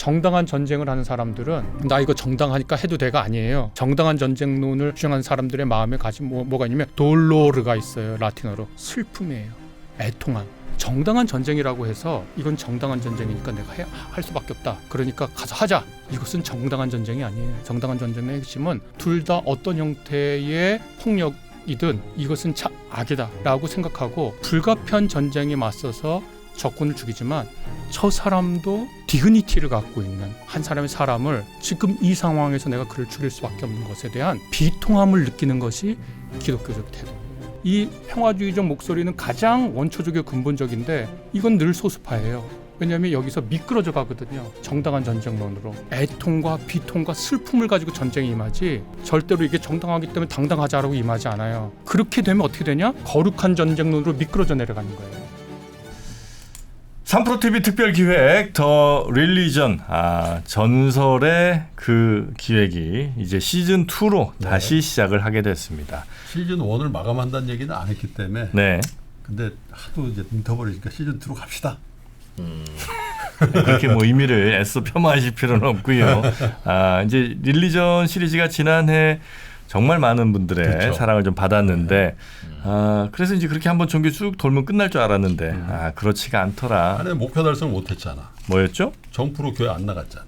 정당한 전쟁을 하는 사람들은 나 이거 정당하니까 해도 돼가 아니에요. 정당한 전쟁론을 주장하는 사람들의 마음에 가진 뭐가 있냐면 돌로르가 있어요. 라틴어로 슬픔이에요. 애통함. 정당한 전쟁이라고 해서 이건 정당한 전쟁이니까 내가 할 수밖에 없다. 그러니까 가서 하자. 이것은 정당한 전쟁이 아니에요. 정당한 전쟁의 핵심은 둘 다 어떤 형태의 폭력이든 이것은 악이다 라고 생각하고 불가피한 전쟁에 맞서서 적군을 죽이지만 저 사람도 디그니티를 갖고 있는 한 사람의 사람을 지금 이 상황에서 내가 그를 죽일 수밖에 없는 것에 대한 비통함을 느끼는 것이 기독교적 태도. 이 평화주의적 목소리는 가장 원초적이고 근본적인데 이건 늘 소수파예요. 왜냐하면 여기서 미끄러져 가거든요. 정당한 전쟁론으로 애통과 비통과 슬픔을 가지고 전쟁에 임하지 절대로 이게 정당하기 때문에 당당하자라고 임하지 않아요. 그렇게 되면 어떻게 되냐? 거룩한 전쟁론으로 미끄러져 내려가는 거예요. 3프로TV 특별기획 더 릴리전 전설의 그 기획이 이제 시즌2로 다시 시작을 하게 됐습니다. 시즌1을 마감한다는 얘기는 안 했기 때문에 네. 근데 하도 이제 인터벌이 니까 시즌2로 갑시다. 그렇게 뭐 의미를 애써 폄하하실 필요는 없고요. 이제 릴리전 시리즈가 지난해 정말 많은 분들의 그렇죠. 사랑을 좀 받았는데 그래서 이제 그렇게 한번 종교 쭉 돌면 끝날 줄 알았는데 그렇지가 않더라. 안에 목표 달성을 못했잖아. 뭐였죠? 정프로 교회 안 나갔잖아.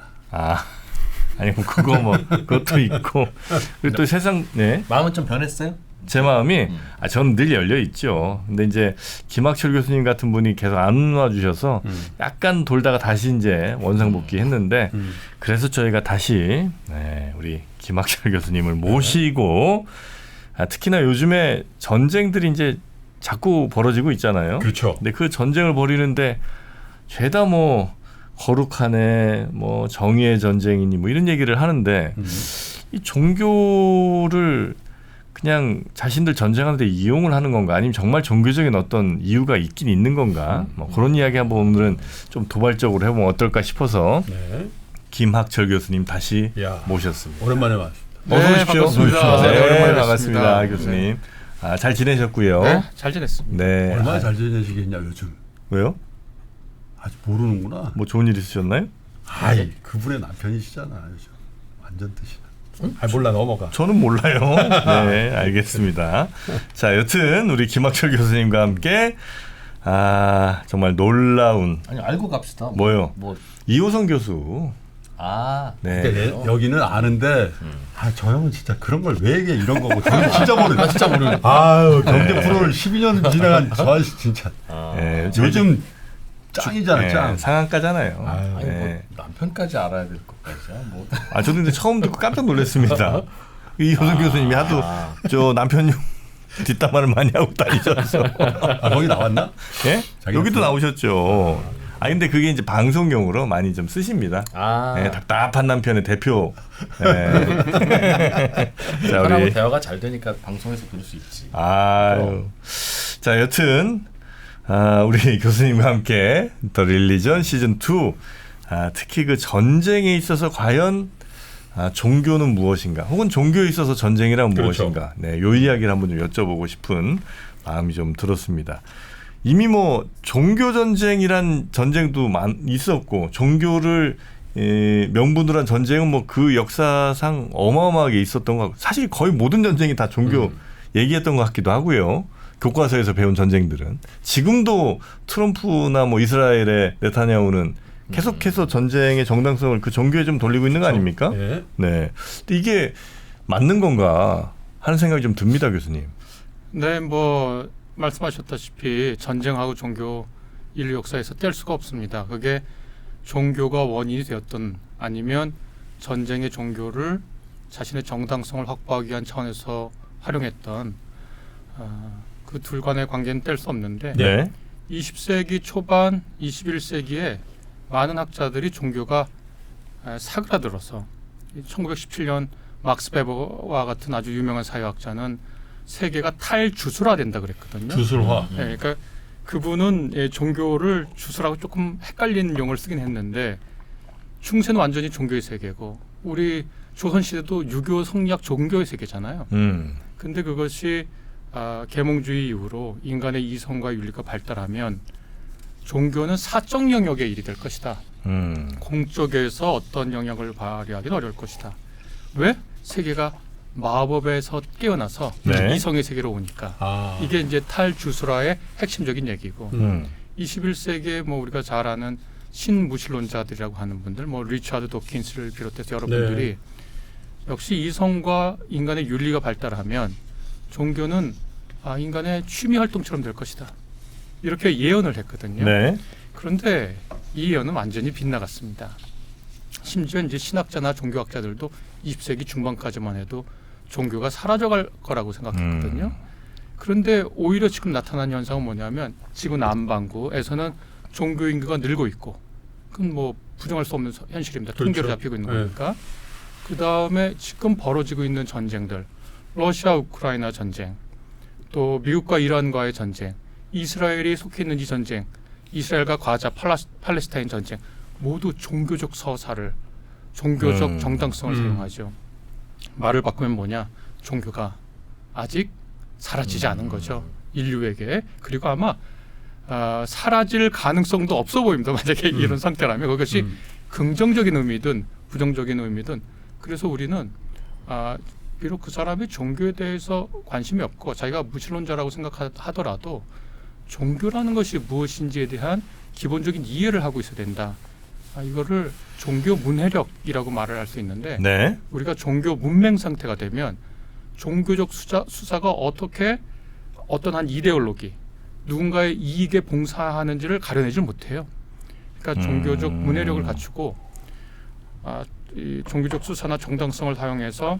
아니 뭐 그거 뭐 그것도 있고 그리고 또 세상 네. 마음은 좀 변했어요? 제 마음이 저는 늘 열려 있죠. 근데 이제 김학철 교수님 같은 분이 계속 안 와주셔서 약간 돌다가 다시 이제 원상복귀했는데 그래서 저희가 다시 우리 김학철 교수님을 모시고 특히나 요즘에 전쟁들이 이제 자꾸 벌어지고 있잖아요. 그렇죠. 근데 그 전쟁을 벌이는데 죄다 뭐 거룩하네, 뭐 정의의 전쟁이니 뭐 이런 얘기를 하는데 이 종교를 그냥 자신들 전쟁하는데 이용을 하는 건가 아니면 정말 종교적인 어떤 이유가 있긴 있는 건가 뭐 그런 이야기 한번 오늘은 좀 도발적으로 해보면 어떨까 싶어서 네. 김학철 교수님 다시 모셨습니다. 오랜만에 왔습니다. 어서 오십시오. 반갑습니다. 네, 오랜만에 반갑습니다. 뵙습니다. 교수님. 잘 지내셨고요. 네, 잘 지냈습니다. 네. 얼마나 잘 지내시겠냐 요즘. 왜요? 아직 모르는구나. 뭐 좋은 일 있으셨나요? 그분의 남편이시잖아. 요즘. 완전 뜻이나. 몰라 넘어가. 저는 몰라요. 네, 알겠습니다. 자, 여튼 우리 김학철 교수님과 함께 정말 놀라운 아니 알고 갑시다. 뭐요? 뭐 이호성 교수. 근데 네. 여기는 아는데 저 형은 진짜 그런 걸 왜 얘기해 이런 거고 저는 진짜 모르는. 진짜 모르는. 경제 프로를 12년 지나간 저 아저씨 진짜. 네, 요즘 짱이잖아 짱. 상한가잖아요. 아니 네. 뭐 남편까지 알아야 될 것까지야. 뭐. 저도 근데 처음 듣고 깜짝 놀랐습니다. 이호성 교수님이 하도 저 남편용 뒷담화를 많이 하고 다니셔서. 거기 나왔나? 예? 여기도 나오셨죠. 근데 그게 이제 방송용으로 많이 좀 쓰십니다. 네, 답답한 남편의 대표. 네. 자, 사람하고 우리 대화가 잘 되니까 방송에서 들을 수 있지. 자, 여튼 우리 교수님과 함께 더 릴리전 시즌 2 특히 그 전쟁에 있어서 과연 종교는 무엇인가 혹은 종교에 있어서 전쟁이란 무엇인가 네, 요 이야기를 한번 좀 여쭤보고 싶은 마음이 좀 들었습니다. 이미 뭐 종교 전쟁이란 전쟁도 있었고 종교를 명분으로 한 전쟁은 뭐 그 역사상 어마어마하게 있었던 것 같고 사실 거의 모든 전쟁이 다 종교 얘기했던 것 같기도 하고요. 교과서에서 배운 전쟁들은 지금도 트럼프나 뭐 이스라엘의 네타냐후는 계속해서 전쟁의 정당성을 그 종교에 좀 돌리고 있는 거 아닙니까? 네. 네. 근데 이게 맞는 건가 하는 생각이 좀 듭니다, 교수님. 네, 뭐 말씀하셨다시피 전쟁하고 종교 인류 역사에서 뗄 수가 없습니다. 그게 종교가 원인이 되었던 아니면 전쟁의 종교를 자신의 정당성을 확보하기 위한 차원에서 활용했던 그 둘 간의 관계는 뗄 수 없는데 네. 20세기 초반 21세기에 많은 학자들이 종교가 사그라들어서 1917년 막스 베버와 같은 아주 유명한 사회학자는 세계가 탈주술화된다 그랬거든요. 주술화. 네, 그러니까 그분은 종교를 주술하고 조금 헷갈리는 용어를 쓰긴 했는데 중세는 완전히 종교의 세계고 우리 조선시대도 유교 성리학 종교의 세계잖아요. 근데 그것이 계몽주의 이후로 인간의 이성과 윤리가 발달하면 종교는 사적 영역의 일이 될 것이다. 음. 공적에서 어떤 영향을 발휘하기는 어려울 것이다. 왜? 세계가 마법에서 깨어나서 네. 이성의 세계로 오니까. 아. 이게 이제 탈주술화의 핵심적인 얘기고. 음. 21세기에 뭐 우리가 잘 아는 신무신론자들이라고 하는 분들, 뭐 리차드 도킨스를 비롯해서 여러분들이 역시 이성과 인간의 윤리가 발달하면 종교는 인간의 취미 활동처럼 될 것이다. 이렇게 예언을 했거든요. 네. 그런데 이 예언은 완전히 빗나갔습니다. 심지어 이제 신학자나 종교학자들도 20세기 중반까지만 해도 종교가 사라져갈 거라고 생각했거든요. 그런데 오히려 지금 나타난 현상은 뭐냐면 지구 남반구에서는 종교 인구가 늘고 있고 그건 뭐 부정할 수 없는 현실입니다. 통계로 그렇죠. 잡히고 있는 네. 거니까. 그 다음에 지금 벌어지고 있는 전쟁들, 러시아 우크라이나 전쟁, 또 미국과 이란과의 전쟁, 이스라엘이 속해 있는 이 전쟁, 이스라엘과 가자 팔레스타인 전쟁 모두 종교적 서사를 종교적 정당성을 사용하죠. 말을 바꾸면 뭐냐? 종교가 아직 사라지지 않은 거죠. 인류에게. 그리고 아마 사라질 가능성도 없어 보입니다. 만약에 이런 상태라면 그것이 긍정적인 의미든 부정적인 의미든. 그래서 우리는 비록 그 사람이 종교에 대해서 관심이 없고 자기가 무신론자라고 생각하더라도 종교라는 것이 무엇인지에 대한 기본적인 이해를 하고 있어야 된다. 이거를 종교 문해력이라고 말을 할 수 있는데 네. 우리가 종교 문맹 상태가 되면 종교적 수사가 어떻게 어떤 한 이데올로기 누군가의 이익에 봉사하는지를 가려내질 못해요. 그러니까 종교적 문해력을 갖추고 이 종교적 수사나 정당성을 사용해서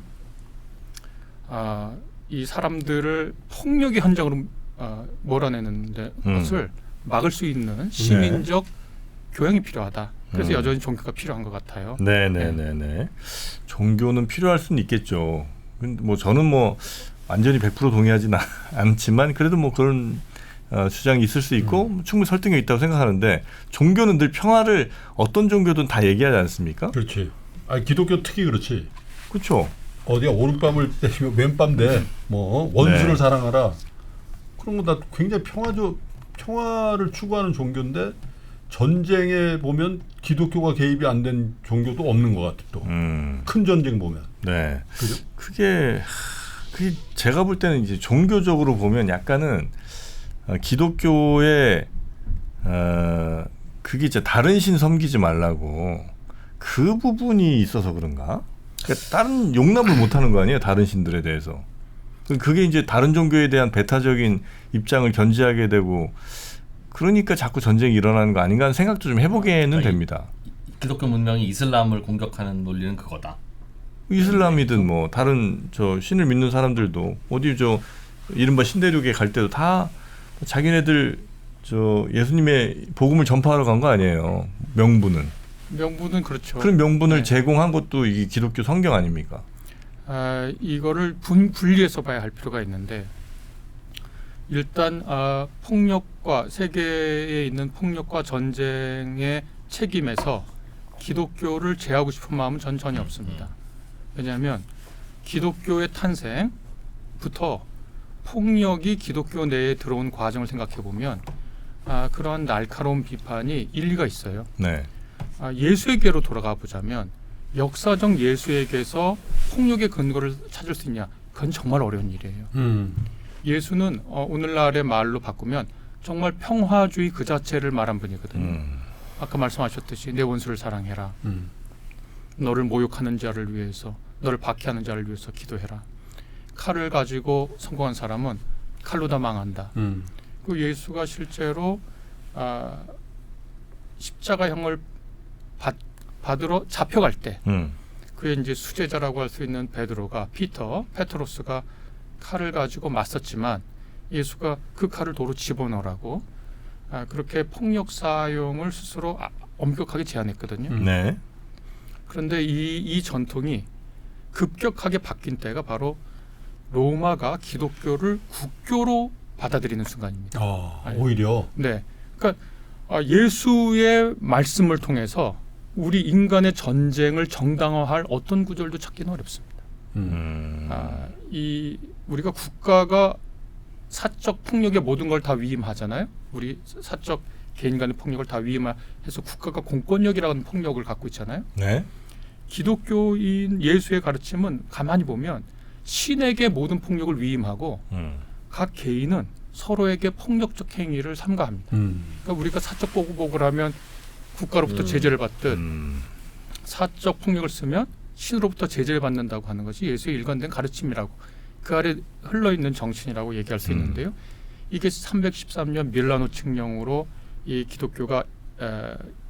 이 사람들을 폭력의 현장으로 몰아내는 것을 막을 수 있는 시민적 교양이 필요하다. 그래서 여전히 종교가 필요한 것 같아요. 네네네네. 종교는 필요할 수는 있겠죠. 근데 뭐 저는 뭐 완전히 100% 동의하지는 않지만 그래도 뭐 그런 주장이 있을 수 있고 충분히 설득력 있다고 생각하는데 종교는 늘 평화를 어떤 종교든 다 얘기하지 않습니까? 그렇지. 기독교 특히 그렇지. 그렇죠. 어디가 오른밤을 때리면 왼밤 돼. 뭐 원수를 네. 사랑하라. 그런 거 다 굉장히 평화를 추구하는 종교인데 전쟁에 보면 기독교가 개입이 안 된 종교도 없는 것 같아 또. 큰 전쟁 보면. 네. 그죠? 그게 제가 볼 때는 이제 종교적으로 보면 약간은 기독교의 그게 이제 다른 신 섬기지 말라고 그 부분이 있어서 그런가? 그러니까 다른 용납을 못하는 거 아니에요? 다른 신들에 대해서. 그게 이제 다른 종교에 대한 배타적인 입장을 견지하게 되고 그러니까 자꾸 전쟁이 일어나는 거 아닌가 하는 생각도 좀 해보게는 됩니다. 기독교 문명이 이슬람을 공격하는 논리는 그거다. 이슬람이든 뭐 다른 저 신을 믿는 사람들도 어디 저 이른바 신대륙에 갈 때도 다 자기네들 저 예수님의 복음을 전파하러 간 거 아니에요. 명분은 그렇죠. 그런 명분을 네. 제공한 것도 이게 기독교 성경 아닙니까? 이거를 분리해서 봐야 할 필요가 있는데 일단 폭력과 세계에 있는 폭력과 전쟁의 책임에서 기독교를 제하고 싶은 마음은 전혀 없습니다. 왜냐하면 기독교의 탄생부터 폭력이 기독교 내에 들어온 과정을 생각해 보면 그러한 날카로운 비판이 일리가 있어요. 네. 예수에게로 돌아가 보자면 역사적 예수에게서 폭력의 근거를 찾을 수 있냐? 그건 정말 어려운 일이에요. 예수는 오늘날의 말로 바꾸면 정말 평화주의 그 자체를 말한 분이거든요. 아까 말씀하셨듯이 내 원수를 사랑해라. 너를 모욕하는 자를 위해서, 너를 박해하는 자를 위해서 기도해라. 칼을 가지고 성공한 사람은 칼로 다 망한다. 그 예수가 실제로 십자가형을 받으러 잡혀갈 때 그의 이제 수제자라고 할 수 있는 페트로스가 칼을 가지고 맞섰지만 예수가 그 칼을 도로 집어넣으라고 그렇게 폭력 사용을 스스로 엄격하게 제한했거든요. 네. 그런데 이 전통이 급격하게 바뀐 때가 바로 로마가 기독교를 국교로 받아들이는 순간입니다. 오히려. 네, 그러니까 예수의 말씀을 통해서 우리 인간의 전쟁을 정당화할 어떤 구절도 찾기는 어렵습니다. 우리가 국가가 사적 폭력의 모든 걸 다 위임하잖아요. 우리 사적 개인 간의 폭력을 다 위임해서 국가가 공권력이라는 폭력을 갖고 있잖아요. 네. 기독교인 예수의 가르침은 가만히 보면 신에게 모든 폭력을 위임하고 각 개인은 서로에게 폭력적 행위를 삼가합니다. 그러니까 우리가 사적 보복을 하면 국가로부터 제재를 받듯 사적 폭력을 쓰면 신으로부터 제재를 받는다고 하는 것이 예수의 일관된 가르침이라고 그 아래 흘러있는 정신이라고 얘기할 수 있는데요. 이게 313년 밀라노 칙령으로 이 기독교가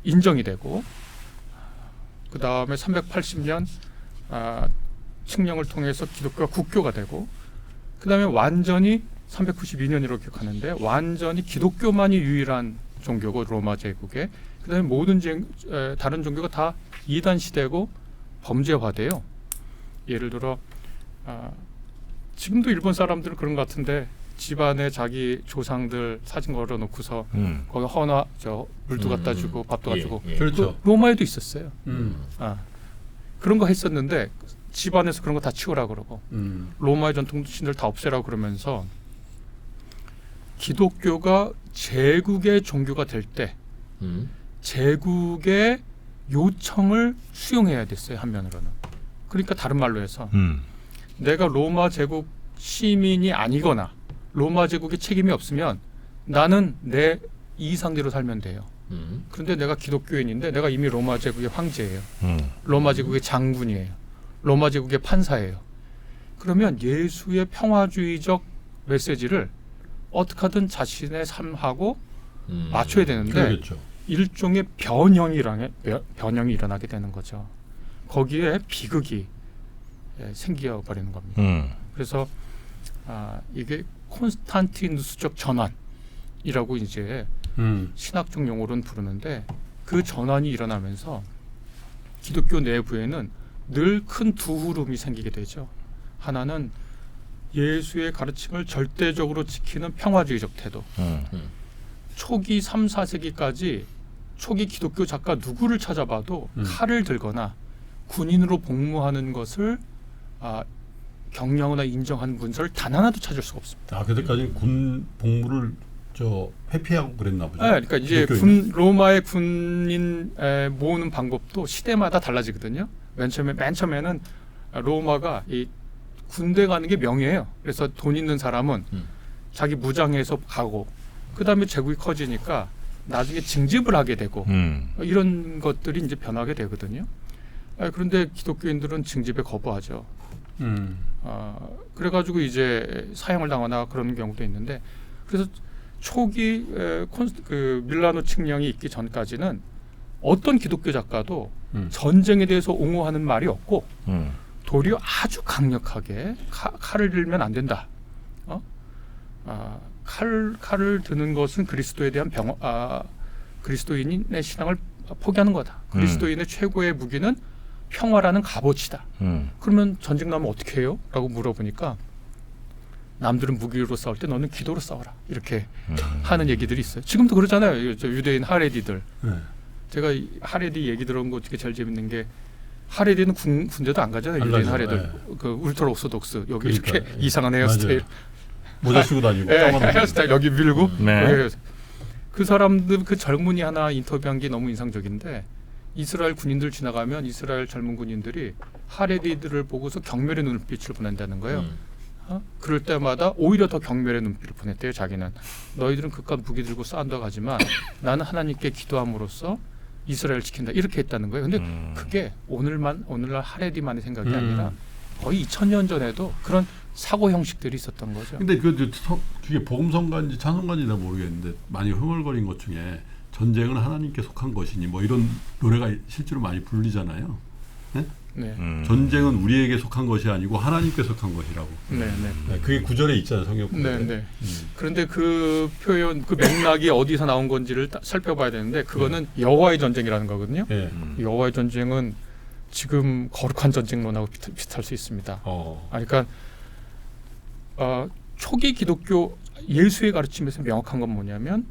인정이 되고 그 다음에 380년 칙령을 통해서 기독교가 국교가 되고 그 다음에 완전히 392년이라고 기억하는데 완전히 기독교만이 유일한 종교고 로마 제국에 그 다음에 모든 다른 종교가 다 이단시되고 범죄화돼요. 예를 들어 지금도 일본 사람들은 그런 것 같은데 집안에 자기 조상들 사진 걸어놓고서 거기 헌화 물도 갖다 주고 밥도 가지고 그렇죠. 로마에도 있었어요. 그런 거 했었는데 집안에서 그런 거 다 치우라 그러고 로마의 전통신들 다 없애라고 그러면서 기독교가 제국의 종교가 될 때 제국의 요청을 수용해야 됐어요. 한면으로는. 그러니까 다른 말로 해서 내가 로마 제국 시민이 아니거나 로마 제국의 책임이 없으면 나는 내 이상대로 살면 돼요. 그런데 내가 기독교인인데 내가 이미 로마 제국의 황제예요. 로마 제국의 장군이에요. 로마 제국의 판사예요. 그러면 예수의 평화주의적 메시지를 어떻게든 자신의 삶하고 맞춰야 되는데 그러겠죠. 일종의 변형이 일어나게 되는 거죠. 거기에 비극이 생겨버리는 겁니다. 그래서 이게 콘스탄티누스적 전환이라고 이제 신학적 용어로는 부르는데 그 전환이 일어나면서 기독교 내부에는 늘 큰 두 흐름이 생기게 되죠. 하나는 예수의 가르침을 절대적으로 지키는 평화주의적 태도. 초기 3, 4세기까지 초기 기독교 작가 누구를 찾아봐도 칼을 들거나 군인으로 복무하는 것을 경영하거나 인정하는 문서를 단 하나도 찾을 수가 없습니다. 그때까지는 군 복무를 회피하고 그랬나 보죠. 네, 그러니까 이제 로마의 군인 모으는 방법도 시대마다 달라지거든요. 맨 처음에는 로마가 이 군대 가는 게 명예예요. 그래서 돈 있는 사람은 자기 무장해서 가고 그 다음에 제국이 커지니까 나중에 징집을 하게 되고 이런 것들이 이제 변하게 되거든요. 그런데 기독교인들은 징집에 거부하죠. 그래가지고 이제 사형을 당하거나 그런 경우도 있는데 그래서 초기 밀라노 칙령이 있기 전까지는 어떤 기독교 작가도 전쟁에 대해서 옹호하는 말이 없고 도리어 아주 강력하게 칼을 들면 안 된다. 칼을 드는 것은 그리스도에 대한 그리스도인의 신앙을 포기하는 거다. 그리스도인의 최고의 무기는 평화라는 값어치다. 그러면 전쟁 나면 어떻게 해요? 라고 물어보니까 남들은 무기로 싸울 때 너는 기도로 싸워라. 이렇게 하는 얘기들이 있어요. 지금도 그러잖아요. 유대인 하레디들. 제가 하레디 얘기 들어온 거 어떻게 제일 재밌는 게 하레디는 군대도 안 가잖아요. 유대인 하레디들. 그 울트라 옥소독스 여기 그러니까, 이렇게 이상한 헤어스타일. 모자 쓰고 다니고. 헤어스타일 여기 밀고. 네. 그 사람들 그 젊은이 하나 인터뷰한 게 너무 인상적인데 이스라엘 군인들 지나가면 이스라엘 젊은 군인들이 하레디들을 보고서 경멸의 눈빛을 보낸다는 거예요. 그럴 때마다 오히려 더 경멸의 눈빛을 보냈대요. 자기는 너희들은 그깟 무기 들고 싸운다고 하지만 나는 하나님께 기도함으로써 이스라엘을 지킨다 이렇게 했다는 거예요. 근데 그게 오늘날 하레디만의 생각이 아니라 거의 2000년 전에도 그런 사고 형식들이 있었던 거죠. 근데 그게 복음성가인지 찬송가인지 잘 모르겠는데 많이 흥얼거린 것 중에 전쟁은 하나님께 속한 것이니 뭐 이런 노래가 실제로 많이 불리잖아요. 네? 네. 전쟁은 우리에게 속한 것이 아니고 하나님께 속한 것이라고. 네. 그게 구절에 있잖아요, 성경 구절에. 네. 그런데 그 표현, 그 맥락이 어디서 나온 건지를 살펴봐야 되는데 그거는 여호와의 전쟁이라는 거거든요. 여호와의 전쟁은 지금 거룩한 전쟁론하고 비슷할 수 있습니다. 그러니까 초기 기독교 예수의 가르침에서 명확한 건 뭐냐면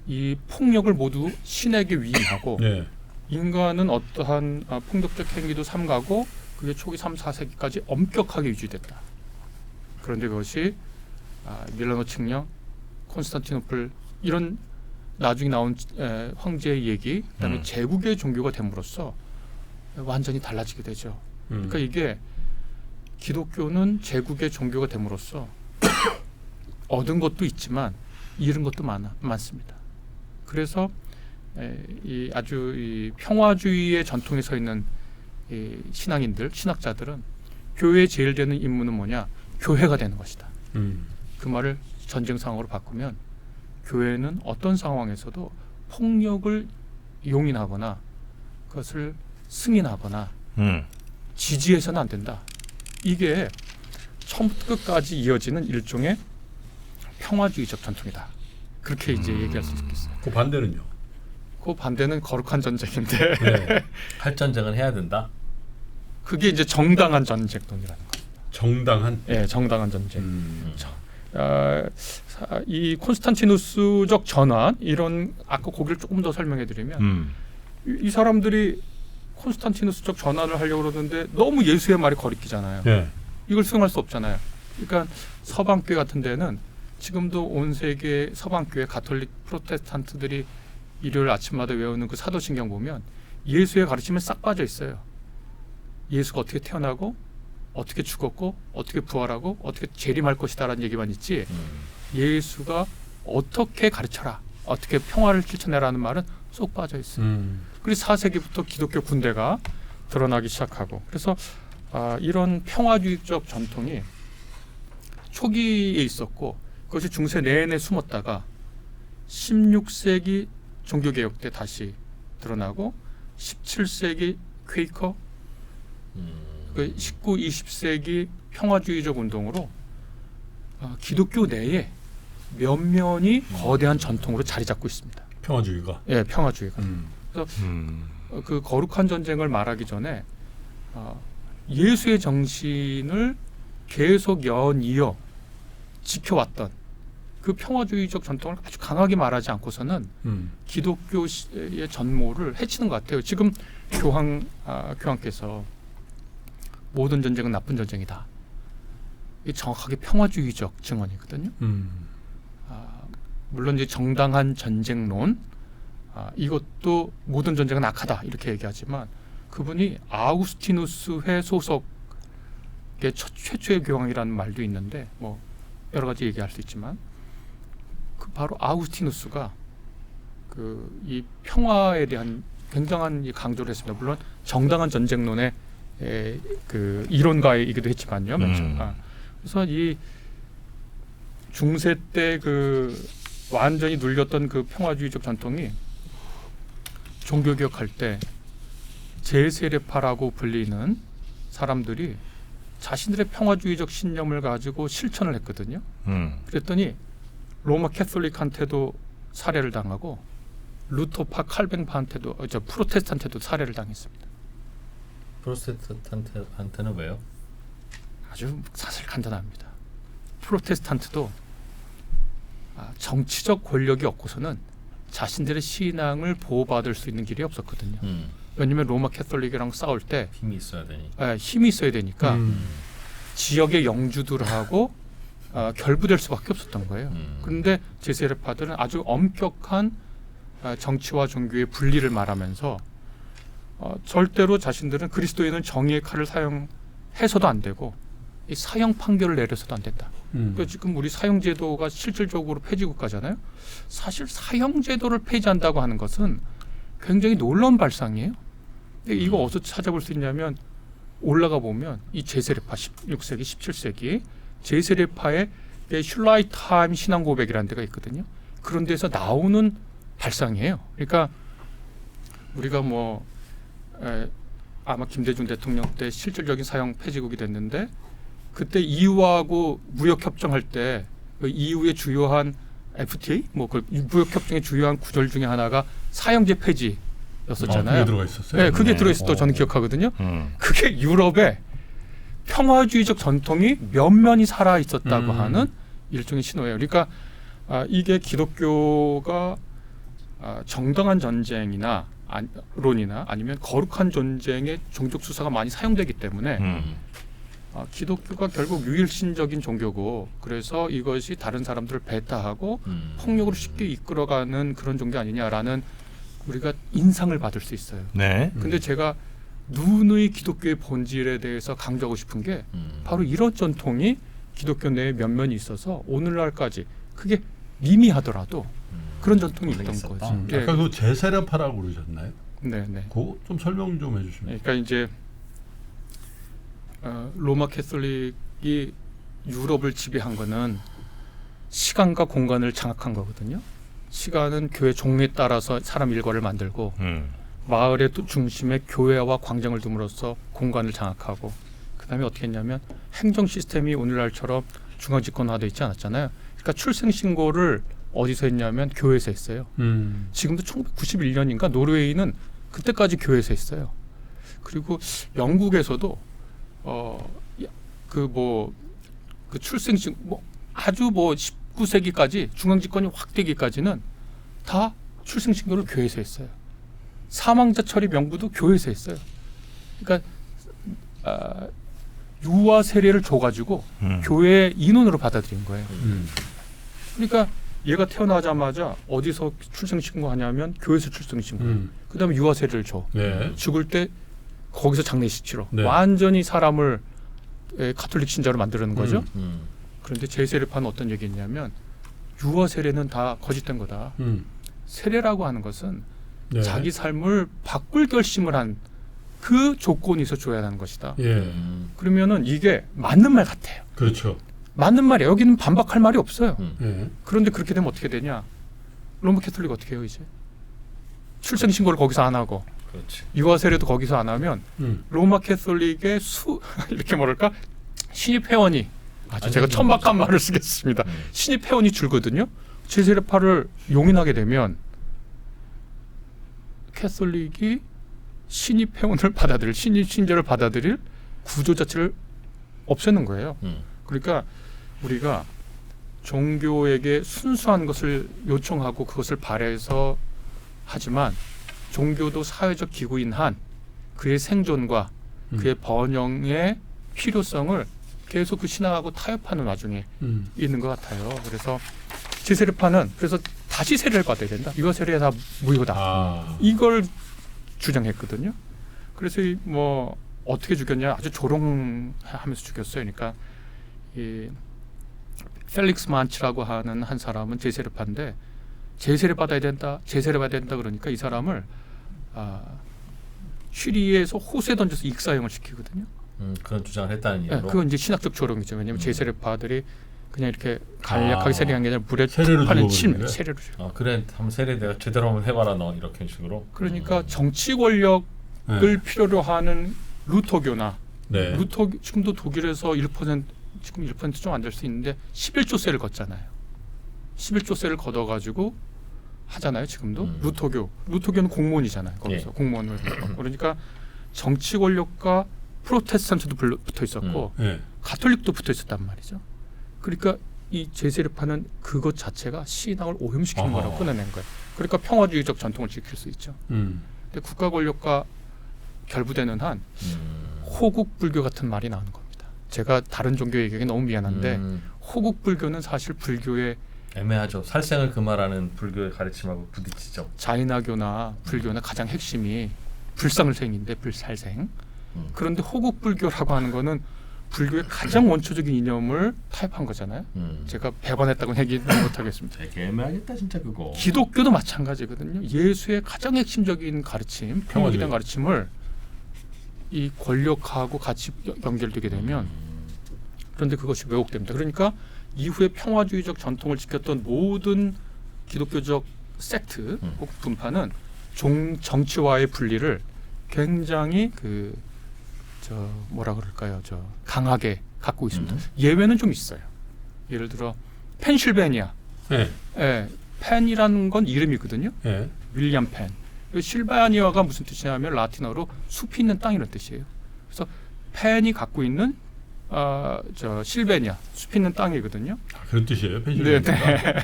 이 폭력을 모두 신에게 위임하고 인간은 어떠한 폭력적 행위도 삼가고 그게 초기 3, 4세기까지 엄격하게 유지됐다. 그런데 그것이 밀라노 칙령, 콘스탄티노플 이런 나중에 나온 황제의 얘기, 그다음에 음. 제국의 종교가 됨으로써 완전히 달라지게 되죠. 그러니까 이게 기독교는 제국의 종교가 됨으로써 얻은 것도 있지만 잃은 것도 많습니다. 그래서 이 아주 이 평화주의의 전통에 서 있는 이 신학자들은 교회에 제일 되는 임무는 뭐냐? 교회가 되는 것이다. 그 말을 전쟁 상황으로 바꾸면 교회는 어떤 상황에서도 폭력을 용인하거나 그것을 승인하거나 지지해서는 안 된다. 이게 처음부터 끝까지 이어지는 일종의 평화주의적 전통이다. 그렇게 이제 얘기할 수 있겠어요. 그 반대는요? 그 반대는 거룩한 전쟁인데 네. 할 전쟁은 해야 된다. 그게 이제 정당한 전쟁론이라는 겁니다. 정당한. 예, 정당한 전쟁. 이 콘스탄티누스적 전환 이런 아까 거기를 조금 더 설명해드리면 이 사람들이 콘스탄티누스적 전환을 하려고 그러는데 너무 예수의 말이 거리끼잖아요. 예. 이걸 수용할 수 없잖아요. 그러니까 서방교회 같은 데는 지금도 온 세계 서방교회 가톨릭 프로테스탄트들이 일요일 아침마다 외우는 그 사도신경 보면 예수의 가르침에 싹 빠져 있어요. 예수가 어떻게 태어나고 어떻게 죽었고 어떻게 부활하고 어떻게 재림할 것이다라는 얘기만 있지 예수가 어떻게 가르쳐라 어떻게 평화를 실천해라는 말은 쏙 빠져 있어요. 그리고 4세기부터 기독교 군대가 드러나기 시작하고 그래서 이런 평화주의적 전통이 초기에 있었고 그것이 중세 내내 숨었다가 16세기 종교개혁 때 다시 드러나고 17세기 퀘이커 그 19, 20세기 평화주의적 운동으로 기독교 내에 면면이 거대한 전통으로 자리 잡고 있습니다. 평화주의가. 예, 평화주의가. 그래서 그 거룩한 전쟁을 말하기 전에 예수의 정신을 계속 연이어 지켜왔던 그 평화주의적 전통을 아주 강하게 말하지 않고서는 기독교의 전모를 해치는 것 같아요. 지금 교황께서 모든 전쟁은 나쁜 전쟁이다. 이게 정확하게 평화주의적 증언이거든요. 물론 이제 정당한 전쟁론 이것도 모든 전쟁은 악하다 이렇게 얘기하지만 그분이 아우구스티누스회 소속의 최초의 교황이라는 말도 있는데 뭐 여러 가지 얘기할 수 있지만 그 바로 아우구스티누스가 그 이 평화에 대한 굉장한 강조를 했습니다. 물론 정당한 전쟁론의 그 이론가이기도 했지만요. 그래서 이 중세 때 그 완전히 눌렸던 그 평화주의적 전통이 종교개혁할 때 제세례파라고 불리는 사람들이 자신들의 평화주의적 신념을 가지고 실천을 했거든요. 그랬더니 로마 캐톨릭한테도 살해를 당하고 루터파 칼뱅파한테도 프로테스탄트한테도 살해를 당했습니다. 프로테스탄트한테는 왜요? 아주 사실 간단합니다. 프로테스탄트도 정치적 권력이 없고서는 자신들의 신앙을 보호받을 수 있는 길이 없었거든요. 왜냐하면 로마 캐톨릭이랑 싸울 때 힘이 있어야 되니. 힘이 있어야 되니까 지역의 영주들하고 결부될 수밖에 없었던 거예요. 그런데 제세례파들은 아주 엄격한 정치와 종교의 분리를 말하면서 절대로 자신들은 그리스도인은 정의의 칼을 사용해서도 안 되고 이 사형 판결을 내려서도 안 된다. 그러니까 지금 우리 사형제도가 실질적으로 폐지국가잖아요. 사실 사형제도를 폐지한다고 하는 것은 굉장히 놀라운 발상이에요. 근데 이거 어디서 찾아볼 수 있냐면 올라가 보면 이 제세례파 16세기, 17세기 제세례파의 슐라이트하임 신앙 고백이라는 데가 있거든요. 그런 데서 나오는 발상이에요. 그러니까 우리가 뭐 아마 김대중 대통령 때 실질적인 사형 폐지국이 됐는데 그때 EU하고 무역 협정할 때 그 EU의 주요한 FTA 뭐 그 무역 협정의 주요한 구절 중에 하나가 사형제 폐지였었잖아요. 그게 들어가 있었어요. 네, 그게 들어있었던 저는 기억하거든요. 그게 유럽에 평화주의적 전통이 면면이 살아 있었다고 하는 일종의 신호예요. 그러니까 이게 기독교가 정당한 전쟁이나 론이나 아니면 거룩한 전쟁의 종족 수사가 많이 사용되기 때문에 기독교가 결국 유일신적인 종교고 그래서 이것이 다른 사람들을 배타하고 폭력으로 쉽게 이끌어가는 그런 종교 아니냐라는 우리가 인상을 받을 수 있어요. 네. 근데 제가 누누이 기독교의 본질에 대해서 강조하고 싶은 게 바로 이런 전통이 기독교 내에 면면이 있어서 오늘날까지 그게 미미하더라도 그런 전통이 있던 있었다. 거죠. 예. 아까 그 제세례파라고 그러셨나요? 네. 그거 좀 설명 좀 해주시면. 그러니까 이제 로마 캐톨릭이 유럽을 지배한 거는 시간과 공간을 장악한 거거든요. 시간은 교회 종류에 따라서 사람 일과를 만들고 마을의 또 중심에 교회와 광장을 둠으로써 공간을 장악하고 그다음에 어떻게 했냐면 행정 시스템이 오늘날처럼 중앙집권화되어 있지 않았잖아요. 그러니까 출생 신고를 어디서 했냐면 교회에서 했어요. 지금도 1991년인가 노르웨이는 그때까지 교회에서 했어요. 그리고 영국에서도 그 출생 신고 아주 19세기까지 중앙 집권이 확 되기까지는 다 출생 신고를 교회에서 했어요. 사망자 처리 명부도 교회에서 했어요. 그러니까 유아 세례를 줘가지고 교회 인원으로 받아들인 거예요. 그러니까 얘가 태어나자마자 어디서 출생 신고하냐면 교회에서 출생 신고. 그다음에 유아 세례를 줘. 네. 죽을 때 거기서 장례식 치러. 네. 완전히 사람을 가톨릭 신자로 만드는 거죠. 음. 그런데 제세례파는 어떤 얘기했냐면 유아 세례는 다 거짓된 거다. 세례라고 하는 것은 네. 자기 삶을 바꿀 결심을 한 그 조건이 있어줘야 하는 것이다. 예. 그러면은 이게 맞는 말 같아요. 그렇죠. 맞는 말이에요. 여기는 반박할 말이 없어요. 예. 그런데 그렇게 되면 어떻게 되냐? 로마 캐톨릭 어떻게 해요 이제? 출생 신고를 거기서 안 하고 그렇지. 유아 세례도 거기서 안 하면 음. 로마 캐톨릭의 이렇게 뭐랄까 신입 회원이 아주 제가 아니, 천박한 말을 쓰겠습니다. 신입 회원이 줄거든요. 제세례파를 용인하게 되면 캐톨릭이 신입 회원을 받아들일 신입 신자를 받아들일 구조 자체를 없애는 거예요. 그러니까 우리가 종교에게 순수한 것을 요청하고 그것을 바래서 하지만 종교도 사회적 기구인 한 그의 생존과 그의 번영의 필요성을 계속 그 신앙하고 타협하는 와중에 있는 것 같아요. 그래서 제세례파는 그래서 다시 세례를 받아야 된다. 이거 세례 다 무효다. 이걸 주장했거든요. 그래서 어떻게 죽였냐? 아주 조롱하면서 죽였어요. 그러니까 이 펠릭스 만치라고 하는 한 사람은 제세례파인데 제세례 받아야 된다. 제세례 받아야 된다 그러니까 이 사람을 쉬리에서 호수에 던져서 익사형을 시키거든요. 그런 주장을 했다는 네, 이유로. 그건 이제 신학적 조롱이죠. 왜냐하면 제세례파들이 그냥 이렇게 간략하게 세례한 게 아니라 물에 세례를 파는 주고 세례를 줘요. 그래 한번 세례 내가 제대로 한번 해봐라 너 이렇게 식으로. 그러니까 정치 권력을 필요로 하는 루터교나 네. 지금도 독일에서 1% 지금 1% 좀 안 될 수 있는데 11조세를 걷잖아요. 11조세를 걷어가지고 하잖아요. 지금도 루터교는 공무원이잖아요. 거기서 공무원을 받고. 그러니까 정치 권력과 프로테스탄트도 붙어 있었고 가톨릭도 붙어 있었단 말이죠. 그러니까 이 제세례파는 그것 자체가 신앙을 오염시킨 거라고 끊어낸 거예요. 그러니까 평화주의적 전통을 지킬 수 있죠. 근데 국가 권력과 결부되는 한 호국 불교 같은 말이 나오는 겁니다. 제가 다른 종교 얘기하기 너무 미안한데 호국 불교는 사실 불교의 애매하죠. 살생을 금하라는 불교의 가르침하고 부딪히죠. 자인화교나 불교나 가장 핵심이 불상을생인데 불살생. 그런데 호국 불교라고 하는 거는 불교의 가장 원초적인 이념을 타협한 거잖아요. 제가 배반했다고는 얘기는 못하겠습니다. 되게 애매하겠다 진짜 그거. 기독교도 마찬가지거든요. 예수의 가장 핵심적인 가르침, 평화에 대한 가르침을 이 권력하고 같이 연결되게 되면 그런데 그것이 왜곡됩니다. 그러니까 이후에 평화주의적 전통을 지켰던 모든 기독교적 섹트 혹은 분파는 정치와의 분리를 굉장히 강하게 갖고 있습니다. 예외는 좀 있어요. 예를 들어 펜실베니아. 펜이라는 건 이름이거든요. 윌리엄 펜. 실바니아가 무슨 뜻이냐면 라틴어로 숲이 있는 땅이라는 뜻이에요. 그래서 펜이 갖고 있는 실베니아 숲이 있는 땅이거든요. 그런 뜻이에요. 펜실베니아.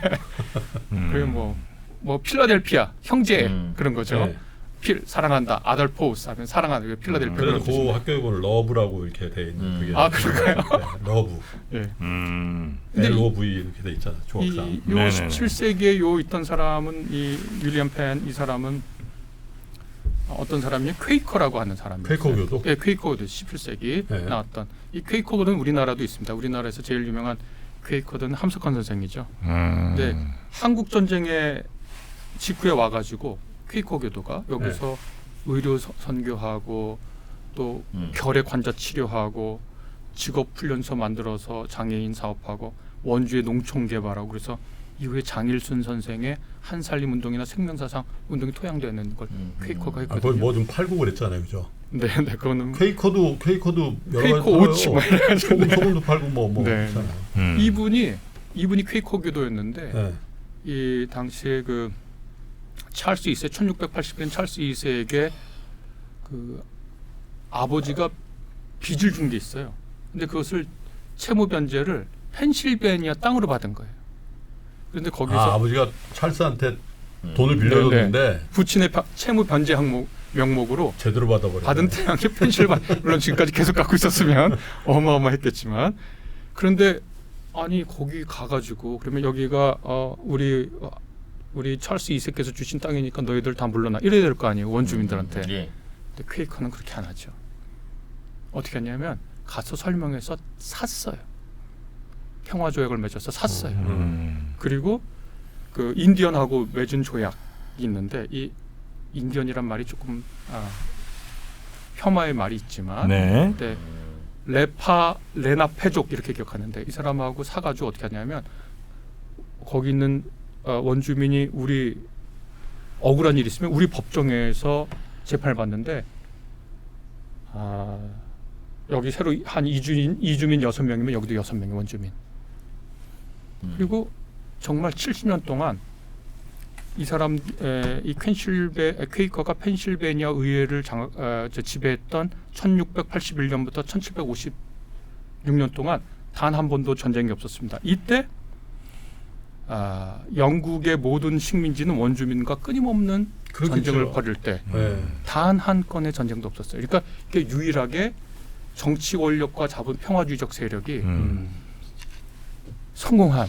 그리고 필라델피아 형제 그런 거죠. 사랑한다. 아달포우스 하면 사랑하는 필라델피아. 그래서 그 학교에 보면 러브라고 이렇게 돼 있는 그게 아, 그런가요? 네, 러브. 예. 근데 LOV 이렇게 돼 있잖아. 조각상. 요 네네네. 17세기에 요 있던 사람은 이 윌리엄 펜 이 사람은 어떤 사람이 퀘이커라고 하는 사람이에요. 퀘이커교도? 예, 퀘이커도 17세기 네. 나왔던 이 퀘이커교는 우리나라도 있습니다. 우리나라에서 제일 유명한 퀘이커는 함석헌 선생이죠. 근데 한국 전쟁의 직후에 와가지고 퀘이커교도가 여기서 의료 선교하고 또 결핵 환자 치료하고 직업 훈련소 만들어서 장애인 사업하고 원주의 농촌 개발하고 그래서 이후에 장일순 선생의 한살림 운동이나 생명사상 운동이 토양되는 걸 퀘이커가 아, 했거든요. 거기 뭐 좀 팔고 그랬잖아요, 그죠? 네, 그거는 퀘이커도 여러 퀘이커 가지 오치 뭐 팔아요. 이래가지고 소금도 팔고 뭐 네. 있잖아요. 이분이 퀘이커 교도였는데 네. 이 당시에 그 찰스 2세 1680년 찰스 2세에게 그 아버지가 빚을 준 게 있어요. 근데 그것을 채무 변제를 펜실베니아 땅으로 받은 거예요. 그런데 거기서 아버지가 찰스한테 돈을 빌려줬는데 부친의 채무 변제 명목으로 제대로 받아버려. 받은 태양이 펜실베니아 물론 지금까지 계속 갖고 있었으면 어마어마했겠지만 그런데 아니 거기 가가지고 그러면 여기가 우리 찰스 2세께서 주신 땅이니까 너희들 다 물러나 이래야 될 거 아니에요 원주민들한테. 예. 근데 퀘이커는 그렇게 안 하죠. 어떻게 했냐면 가서 설명해서 샀어요. 평화조약을 맺어서 샀어요. 그리고 그 인디언하고 맺은 조약이 있는데 이 인디언이란 말이 조금 폄하의 말이 있지만 네. 근데 레나페족 이렇게 기억하는데 이 사람하고 사가지고 어떻게 하냐면 거기 있는 원주민이 우리 억울한 일 있으면 우리 법정에서 재판을 받는데 여기 새로 한 이주민 6명이면 여기도 6명이 원주민. 그리고 정말 70년 동안 이 사람 이 퀘이커가 펜실베니아 의회를 지배했던 1681년부터 1756년 동안 단 한 번도 전쟁이 없었습니다. 이때 영국의 모든 식민지는 원주민과 끊임없는 그렇겠죠. 전쟁을 벌일 때 단 한 건의 전쟁도 없었어요. 그러니까 이게 유일하게 정치 권력과 잡은 평화주의적 세력이 성공한.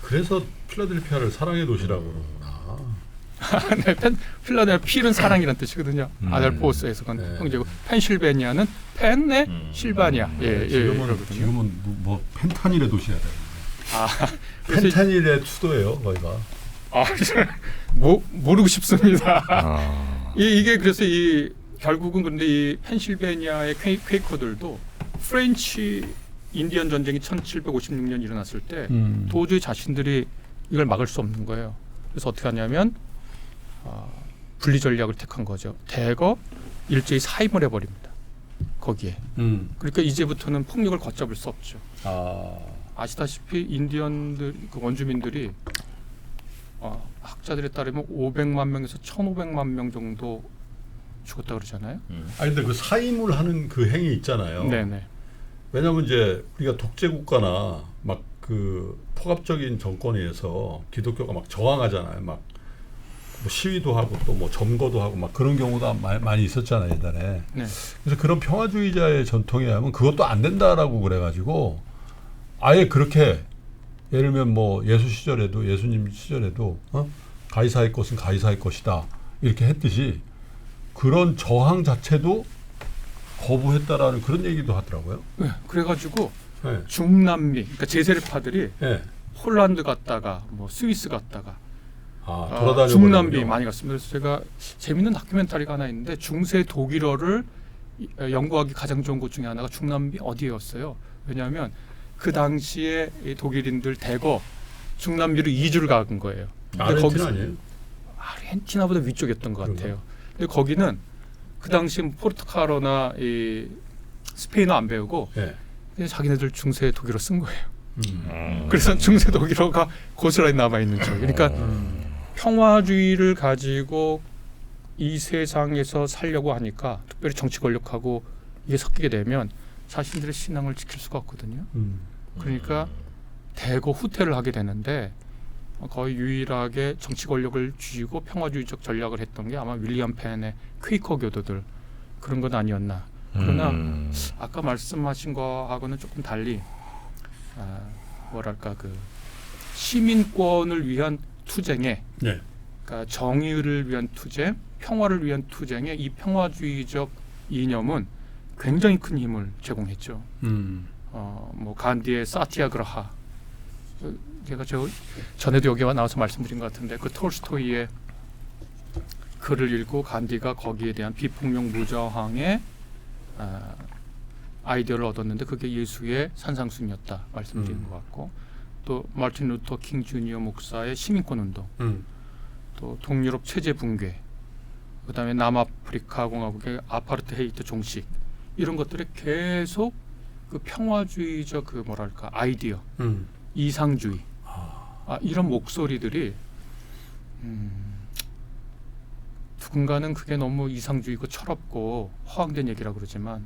그래서 필라델피아를 사랑의 도시라고 그러구나. 네, 필라델피아 필은 사랑이란 뜻이거든요. 아델포스에서는 네. 형제고 펜실베니아는 펜네 실바니아. 지금은 뭐 펜타닐의 도시야 되는데. 그래서 펜타닐의 수도예요, 거기가. 모르고 싶습니다. 이게 그래서 이 결국은 근데 이 펜실베니아의 퀘이커들도 프렌치 인디언 전쟁이 1756년 일어났을 때 도저히 자신들이 이걸 막을 수 없는 거예요. 그래서 어떻게 하냐면 분리 전략을 택한 거죠. 대거 일제히 사임을 해버립니다. 거기에. 그러니까 이제부터는 폭력을 걷잡을 수 없죠. 아시다시피 인디언들 그 원주민들이 학자들에 따르면 500만 명에서 1,500만 명 정도 죽었다 그러잖아요. 아니 근데 그 사임을 하는 그 행위 있잖아요. 네네. 왜냐하면 이제 우리가 독재 국가나 막 그 포갑적인 정권에서 기독교가 막 저항하잖아요. 막 뭐 시위도 하고 또 뭐 점거도 하고 막 그런 경우도 많이 있었잖아요, 옛날에. 네. 그래서 그런 평화주의자의 전통에 하면 그것도 안 된다라고 그래가지고 아예 그렇게 예를 들면 뭐 예수님 시절에도 가이사의 것은 가이사의 것이다 이렇게 했듯이 그런 저항 자체도 거부했다라는 그런 얘기도 하더라고요. 네. 그래가지고 네. 중남미, 그러니까 제세력파들이 네. 홀란드 갔다가 뭐 스위스 갔다가 돌아다니고 중남미 많이 갔습니다. 그래서 제가 재밌는 다큐멘터리가 하나 있는데 중세 독일어를 연구하기 가장 좋은 곳 중에 하나가 중남미 어디였어요. 왜냐하면 그 당시에 이 독일인들 대거 중남미로 이주를 간 거예요. 아르헨티나 아니에요? 아르헨티나보다 위쪽이었던 것 그런가? 같아요. 근데 거기는 그 당시 포르투갈어나 이 스페인어 안 배우고 네. 그냥 자기네들 중세 독일어 쓴 거예요. 그래서 중세 독일어가 고스란히 남아 있는 죠. 그러니까 평화주의를 가지고 이 세상에서 살려고 하니까 특별히 정치 권력하고 이게 섞이게 되면 자신들의 신앙을 지킬 수가 없거든요. 그러니까 대거 후퇴를 하게 되는데 거의 유일하게 정치 권력을 쥐고 평화주의적 전략을 했던 게 아마 윌리엄 펜의 퀘이커 교도들 그런 건 아니었나. 그러나 아까 말씀하신 거하고는 조금 달리 뭐랄까 그 시민권을 위한 투쟁에 네. 그러니까 정의를 위한 투쟁, 평화를 위한 투쟁에 이 평화주의적 이념은 굉장히 큰 힘을 제공했죠. 뭐 간디의 사티아그라하, 제가 전에도 여기 나와서 말씀드린 것 같은데 그 톨스토이의 글을 읽고 간디가 거기에 대한 비폭력 무저항의 아이디어를 얻었는데 그게 예수의 산상순이었다 말씀드린 것 같고 또 마틴 루터 킹 주니어 목사의 시민권 운동, 또 동유럽 체제 붕괴, 그다음에 남아프리카 공화국의 아파르트헤이트 종식 이런 것들에 계속 그 평화주의적 그 뭐랄까 아이디어, 이상주의 이런 목소리들이 누군가는 그게 너무 이상주의고 철없고 허황된 얘기라고 그러지만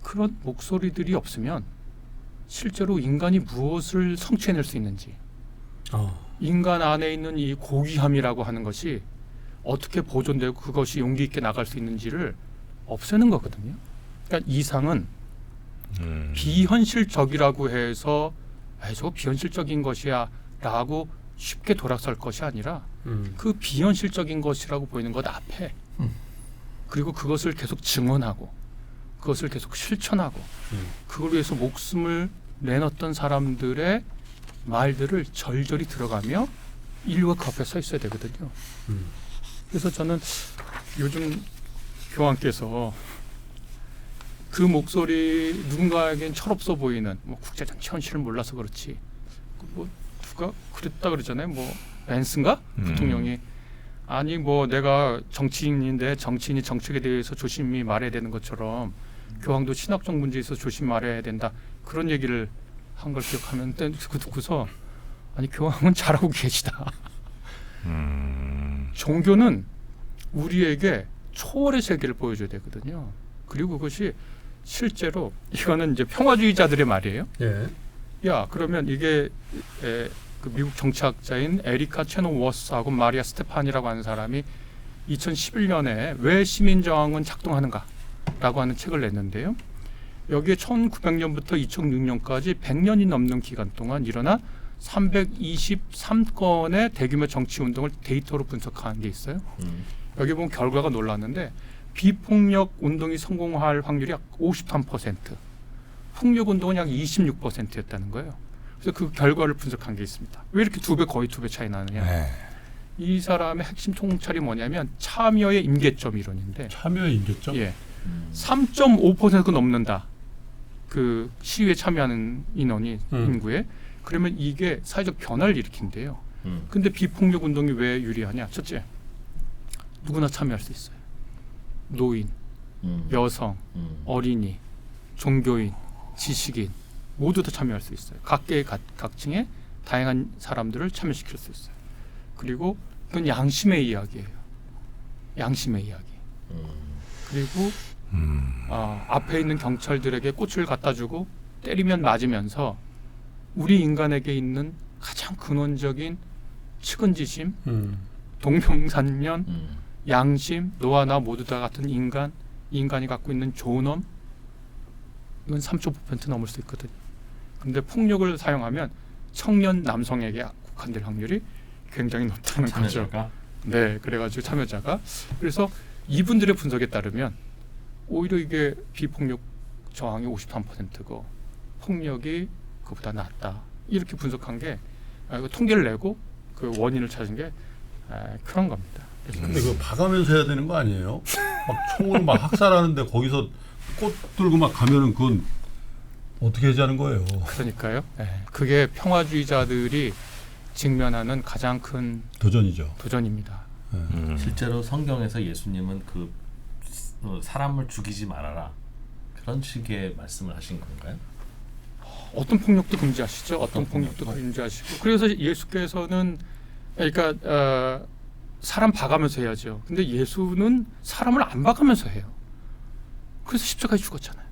그런 목소리들이 없으면 실제로 인간이 무엇을 성취해낼 수 있는지 인간 안에 있는 이 고귀함이라고 하는 것이 어떻게 보존되고 그것이 용기 있게 나갈 수 있는지를 없애는 거거든요. 그러니까 이상은 비현실적이라고 해서 저거 비현실적인 것이야 라고 쉽게 돌아설 것이 아니라 그 비현실적인 것이라고 보이는 것 앞에 그리고 그것을 계속 증언하고 그것을 계속 실천하고 그걸 위해서 목숨을 내놨던 사람들의 말들을 절절히 들어가며 인류가 그 앞에 서 있어야 되거든요. 그래서 저는 요즘 교황께서 그 목소리 누군가에겐 철없어 보이는 뭐 국제정치 현실을 몰라서 그렇지 뭐 누가 그랬다 그러잖아요. 뭐 벤슨가 부통령이 아니 뭐 내가 정치인인데 정치인이 정책에 대해서 조심히 말해야 되는 것처럼 교황도 신학적 문제에 있어서 조심히 말해야 된다 그런 얘기를 한 걸 기억하면 그거 듣고서 아니 교황은 잘하고 계시다. 종교는 우리에게 초월의 세계를 보여줘야 되거든요. 그리고 그것이 실제로 이거는 이제 평화주의자들의 말이에요. 예. 야 그러면 이게 그 미국 정치학자인 에리카 체노워스하고 마리아 스테판이라고 하는 사람이 2011년에 왜 시민저항은 작동하는가라고 하는 책을 냈는데요. 여기에 1900년부터 2006년까지 100년이 넘는 기간 동안 일어난 323건의 대규모 정치 운동을 데이터로 분석한 게 있어요. 여기 보면 결과가 놀랐는데 비폭력 운동이 성공할 확률이 약 53%, 폭력 운동은 약 26%였다는 거예요. 그래서 그 결과를 분석한 게 있습니다. 왜 이렇게 거의 두 배 차이 나느냐? 이 사람의 핵심 통찰이 뭐냐면 참여의 임계점 이론인데 참여의 임계점? 예, 3.5%가 넘는다. 그 시위에 참여하는 인원이 인구에 그러면 이게 사회적 변화를 일으킨대요. 근데 비폭력 운동이 왜 유리하냐? 첫째, 누구나 참여할 수 있어요. 노인, 여성, 어린이, 종교인, 지식인 모두 다 참여할 수 있어요. 각계의 각층의 다양한 사람들을 참여시킬 수 있어요. 그리고 그건 양심의 이야기예요. 양심의 이야기. 그리고 앞에 있는 경찰들에게 꽃을 갖다 주고 때리면 맞으면서 우리 인간에게 있는 가장 근원적인 측은지심, 동병산련, 양심, 너와 나 모두 다 같은 인간이 갖고 있는 존엄 이건 3.5% 넘을 수 있거든요. 근데 폭력을 사용하면 청년 남성에게 국한될 확률이 굉장히 높다는 거죠. 네, 그래가지고 참여자가 그래서 이분들의 분석에 따르면 오히려 이게 비폭력 저항이 53%고 폭력이 그보다 낫다 이렇게 분석한 게 통계를 내고 그 원인을 찾은 게 그런 겁니다. 근데 그거 봐가면서 해야 되는 거 아니에요? 막 총으로 막 학살하는데 거기서 꽃 들고 막 가면은 그건 어떻게 하자는 거예요? 그러니까요. 그게 평화주의자들이 직면하는 가장 큰 도전이죠. 도전입니다. 실제로 성경에서 예수님은 그 사람을 죽이지 말아라 그런 식의 말씀을 하신 건가요? 어떤 폭력도 금지하시죠. 어떤 폭력도 금지하시고 그래서 예수께서는 그러니까 사람 봐가면서 해야죠. 근데 예수는 사람을 안 봐가면서 해요. 그래서 십자가에 죽었잖아요.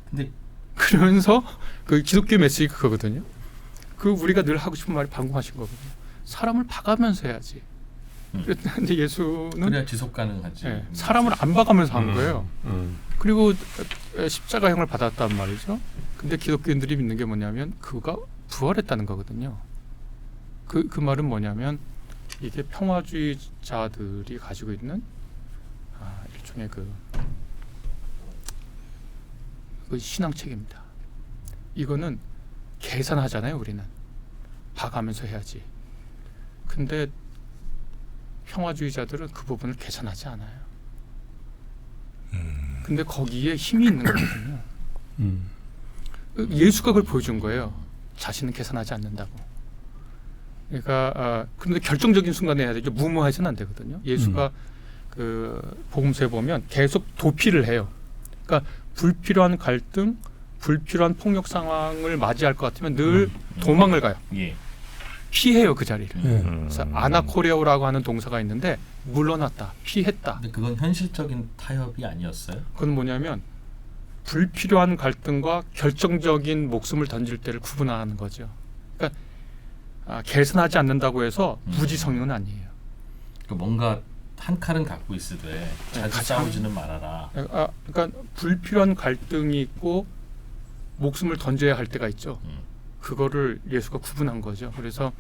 근데 그러면서 그 기독교 메시지가 그거거든요. 그 우리가 늘 하고 싶은 말이 방금하신 거거든요. 사람을 봐가면서 해야지. 근데 예수는 그래야 지속 가능하지. 예, 사람을 안 봐가면서 한 거예요. 음. 그리고 십자가형을 받았단 말이죠. 근데 기독교인들이 믿는 게 뭐냐면 그가 부활했다는 거거든요. 그 말은 뭐냐면 이게 평화주의자들이 가지고 있는 일종의 그 신앙 체계입니다. 이거는 계산하잖아요. 우리는 봐가면서 해야지. 근데 평화주의자들은 그 부분을 계산하지 않아요. 근데 거기에 힘이 있는 거거든요. 예수가 그걸 보여준 거예요. 자신은 계산하지 않는다고. 그러니까 근데 결정적인 순간에 해야 되죠. 무모해서는 안 되거든요. 예수가 그 복음서에 보면 계속 도피를 해요. 그러니까 불필요한 갈등, 불필요한 폭력 상황을 맞이할 것 같으면 늘 도망을 가요. 예. 피해요 그 자리를. 예. 그래서 아나코레오라고 하는 동사가 있는데 물러났다, 피했다. 근데 그건 현실적인 타협이 아니었어요? 그건 뭐냐면 불필요한 갈등과 결정적인 목숨을 던질 때를 구분하는 거죠. 그러니까 계산하지 않는다고 해서 무지성은 아니에요. 그러니까 뭔가 한 칼은 갖고 있으되 자주 가장- 싸우지는 말아라. 그러니까 불필요한 갈등이 있고 목숨을 던져야 할 때가 있죠. 그거를 예수가 구분한 거죠. 그래서